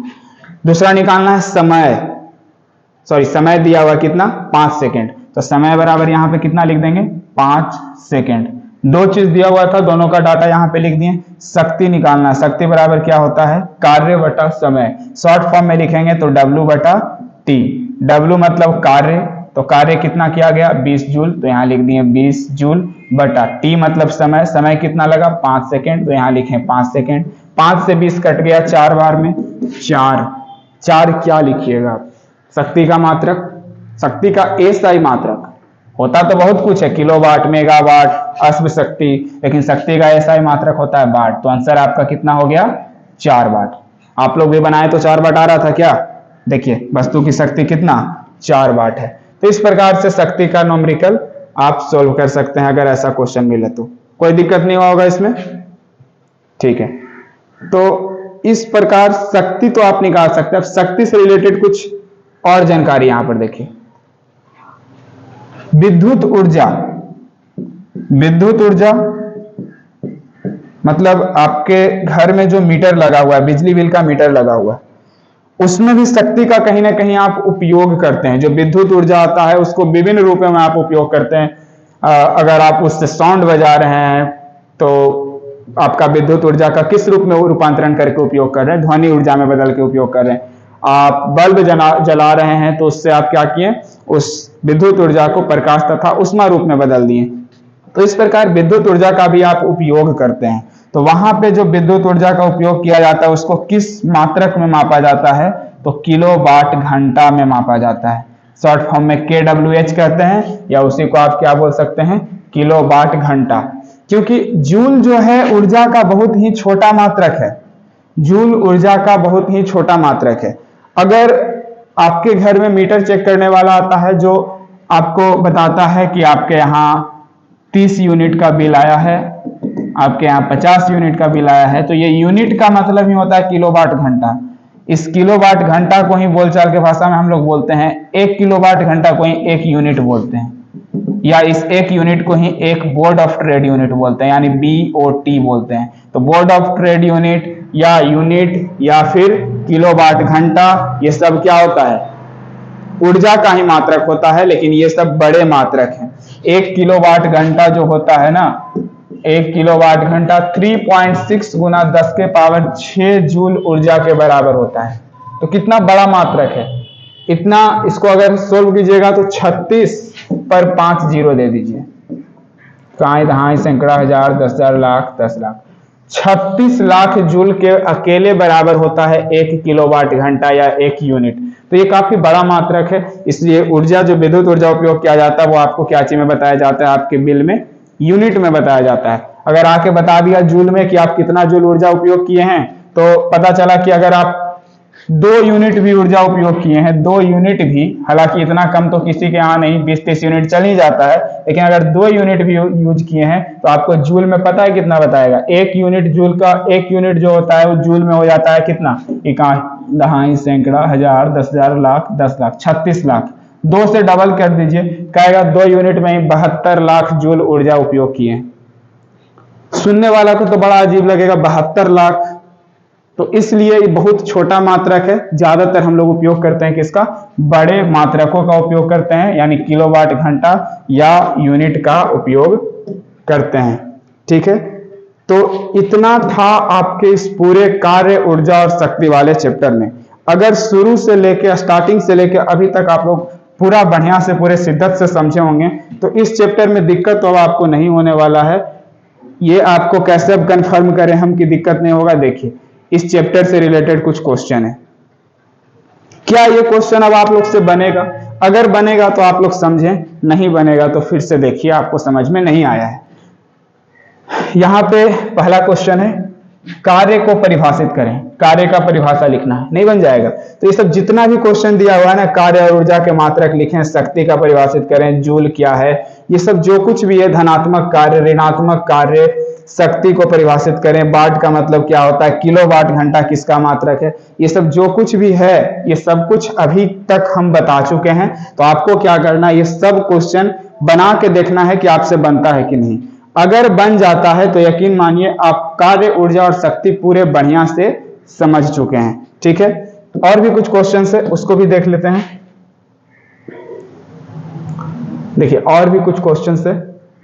[SPEAKER 1] दूसरा निकालना है समय, समय दिया हुआ कितना? 5 सेकेंड। तो समय बराबर यहाँ पे कितना लिख देंगे? 5 सेकेंड। दो चीज दिया हुआ था, दोनों का डाटा यहाँ पे लिख दिए। शक्ति निकालना, शक्ति बराबर क्या होता है? कार्य बटा समय। शॉर्ट फॉर्म में लिखेंगे तो W/T। W मतलब कार्य, तो कार्य कितना किया गया? 20 जूल, तो यहाँ लिख दिए 20 जूल बटा T मतलब समय, समय कितना लगा? 5 सेकेंड, तो यहाँ लिखे 5 सेकेंड। 5 से 20 कट गया 4 बार में, 4 क्या लिखिएगा? शक्ति का मात्रक, शक्ति का SI मात्रक होता तो बहुत कुछ है, किलोवाट, मेगावाट, अश्व शक्ति, लेकिन शक्ति का SI मात्रक होता है वाट। तो आंसर आपका कितना हो गया? 4 वाट। आप लोग भी बनाए तो 4 वाट आ रहा था क्या? देखिए वस्तु की शक्ति कितना? 4 वाट है। तो इस प्रकार से शक्ति का न्यूमेरिकल आप सोल्व कर सकते हैं अगर ऐसा क्वेश्चन मिले तो। कोई दिक्कत नहीं होगा इसमें, ठीक है। तो इस प्रकार शक्ति तो आप निकाल सकते हैं। अब शक्ति से रिलेटेड कुछ और जानकारी यहां पर देखिए। विद्युत ऊर्जा, विद्युत ऊर्जा मतलब आपके घर में जो मीटर लगा हुआ है, बिजली बिल का मीटर लगा हुआ है, उसमें भी शक्ति का कहीं ना कहीं आप उपयोग करते हैं। जो विद्युत ऊर्जा आता है उसको विभिन्न रूपों में आप उपयोग करते हैं। अगर आप उससे साउंड बजा रहे हैं तो आपका विद्युत ऊर्जा का किस रूप में रूपांतरण करके उपयोग कर रहे हैं, ध्वनि ऊर्जा में बदल के उपयोग कर रहे हैं। आप बल्ब जला रहे हैं तो उससे आप क्या किए, उस विद्युत ऊर्जा को प्रकाश तथा ऊष्मा रूप में बदल दिए। तो इस प्रकार विद्युत ऊर्जा का भी आप उपयोग करते हैं। तो वहां पे जो विद्युत ऊर्जा का उपयोग किया जाता है उसको किस मात्रक में मापा जाता है, तो किलोवाट घंटा में मापा जाता है। शॉर्ट फॉर्म में kWh कहते हैं, या उसी को आप क्या बोल सकते हैं, किलोवाट घंटा। क्योंकि जूल जो है ऊर्जा का बहुत ही छोटा मात्रक है, जूल ऊर्जा का बहुत ही छोटा मात्रक है। अगर आपके घर में मीटर चेक करने वाला आता है जो आपको बताता है कि आपके यहाँ 30 यूनिट का बिल आया है, आपके यहाँ 50 यूनिट का बिल आया है, तो ये यूनिट का मतलब ही होता है किलोवाट घंटा। इस किलोवाट घंटा को ही बोलचाल के भाषा में हम लोग बोलते हैं, 1 किलोवाट घंटा को ही 1 यूनिट बोलते हैं, या इस 1 यूनिट को ही एक बोर्ड ऑफ ट्रेड यूनिट बोलते हैं, यानी BOT बोलते हैं। तो बोर्ड ऑफ ट्रेड यूनिट या यूनिट या फिर किलोवाट घंटा, ये सब क्या होता है, ऊर्जा का ही मात्रक होता है, लेकिन ये सब बड़े मात्रक हैं। 1 किलोवाट घंटा जो होता है ना, 1 किलोवाट घंटा 3.6 गुना 10 के पावर 6 जूल ऊर्जा के बराबर होता है। तो कितना बड़ा मात्रक है, इतना। इसको अगर सोल्व कीजिएगा तो 36 पर 5 जीरो दे दीजिए, कहाँ दहाई सैकड़ा हजार 10,000 लाख 10 लाख, 36 लाख जूल के अकेले बराबर होता है 1 किलोवाट घंटा या 1 यूनिट। तो ये काफी बड़ा मात्रक है। इसलिए ऊर्जा जो विद्युत ऊर्जा उपयोग किया जाता है वो आपको क्या चीज में बताया जाता है, आपके बिल में यूनिट में बताया जाता है। अगर आके बता दिया जूल में कि आप कितना जूल ऊर्जा उपयोग किए हैं, तो पता चला कि अगर आप 2 यूनिट भी ऊर्जा उपयोग किए हैं, 2 यूनिट भी, हालांकि इतना कम तो किसी के यहाँ नहीं, 20-30 यूनिट चल ही जाता है, लेकिन अगर 2 यूनिट भी यूज किए हैं तो आपको जूल में पता है कितना बताएगा। 1 यूनिट जूल का, 1 यूनिट जो होता है वो जूल में हो जाता है कितना, इकाई दहाई सैकड़ा हजार 10,000 लाख 10 लाख 36 लाख। 2 से डबल कर दीजिए, कहेगा 2 यूनिट में ही 72 लाख जूल ऊर्जा उपयोग किए। सुनने वाला को तो बड़ा अजीब लगेगा, 72 लाख। तो इसलिए ये बहुत छोटा मात्रक है। ज्यादातर हम लोग उपयोग करते हैं किसका, बड़े मात्रकों का उपयोग करते हैं, यानी किलोवाट घंटा या यूनिट का उपयोग करते हैं। ठीक है, तो इतना था आपके इस पूरे कार्य, ऊर्जा और शक्ति वाले चैप्टर में। अगर शुरू से लेकर, स्टार्टिंग से लेकर अभी तक आप लोग पूरा बढ़िया से, पूरे शिद्दत से समझे होंगे, तो इस चैप्टर में दिक्कत तो अब आपको नहीं होने वाला है। ये आपको कैसे अब कंफर्म करें हम कि दिक्कत नहीं होगा, देखिए इस चैप्टर से रिलेटेड कुछ क्वेश्चन है। क्या ये क्वेश्चन अब आप लोग से बनेगा? अगर बनेगा तो आप लोग समझें, नहीं बनेगा तो फिर से देखिए, आपको समझ में नहीं आया है। यहां पे पहला क्वेश्चन है, कार्य को परिभाषित करें। कार्य का परिभाषा लिखना है, नहीं बन जाएगा। तो ये सब जितना भी क्वेश्चन दिया हुआ है ना, कार्य और ऊर्जा के मात्रक लिखें, शक्ति का परिभाषित करें, जूल क्या है, ये सब जो कुछ भी है, धनात्मक कार्य, ऋणात्मक कार्य, शक्ति को परिभाषित करें, वाट का मतलब क्या होता है, किलोवाट घंटा किसका मात्रक है, ये सब जो कुछ भी है, ये सब कुछ अभी तक हम बता चुके हैं। तो आपको क्या करना है, ये सब क्वेश्चन बना के देखना है कि आपसे बनता है कि नहीं। अगर बन जाता है तो यकीन मानिए आप कार्य, ऊर्जा और शक्ति पूरे बढ़िया से समझ चुके हैं। ठीक है, और भी कुछ क्वेश्चन है, उसको भी देख लेते हैं। देखिए और भी कुछ क्वेश्चन है,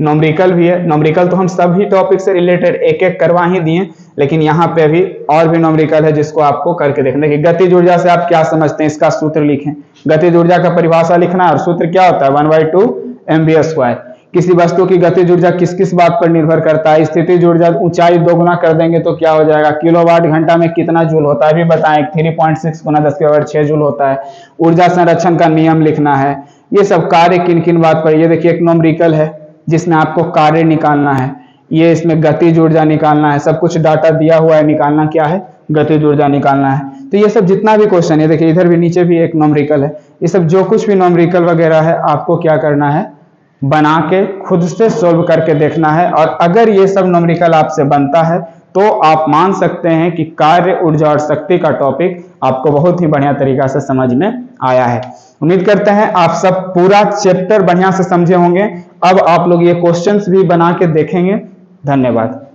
[SPEAKER 1] न्यूमेरिकल भी है। न्यूमेरिकल तो हम सभी टॉपिक से रिलेटेड एक एक करवा ही दिए, लेकिन यहाँ पे भी और भी न्यूमेरिकल है जिसको आपको करके देखना। देखिए गतिज ऊर्जा से आप क्या समझते हैं, इसका सूत्र लिखें। गतिज ऊर्जा का परिभाषा लिखना है, और सूत्र क्या होता है, 1/2 mv²। किसी वस्तु की गतिज ऊर्जा किस किस बात पर निर्भर करता है, स्थितिज ऊर्जा, ऊंचाई दोगुना कर देंगे तो क्या हो जाएगा, किलोवाट घंटा में कितना जूल होता है, अभी बताएं, 3.6 गुना 10 के पावर 6 जूल होता है। ऊर्जा संरक्षण का नियम लिखना है। ये सब कार्य किन किन बात पर, ये देखिए एक न्यूमेरिकल है जिसमें आपको कार्य निकालना है, ये इसमें गतिज ऊर्जा निकालना है, सब कुछ डाटा दिया हुआ है, निकालना क्या है, गतिज ऊर्जा निकालना है। तो ये सब जितना भी क्वेश्चन है, देखिए इधर भी नीचे भी एक न्यूमेरिकल है, ये सब जो कुछ भी न्यूमेरिकल वगैरह है आपको क्या करना है, बना के खुद से सोल्व करके देखना है। और अगर ये सब न्यूमेरिकल आपसे बनता है तो आप मान सकते हैं कि कार्य, ऊर्जा और शक्ति का टॉपिक आपको बहुत ही बढ़िया तरीका से समझ में आया है। उम्मीद करते हैं आप सब पूरा चैप्टर बढ़िया से समझे होंगे। अब आप लोग ये क्वेश्चंस भी बना के देखेंगे। धन्यवाद।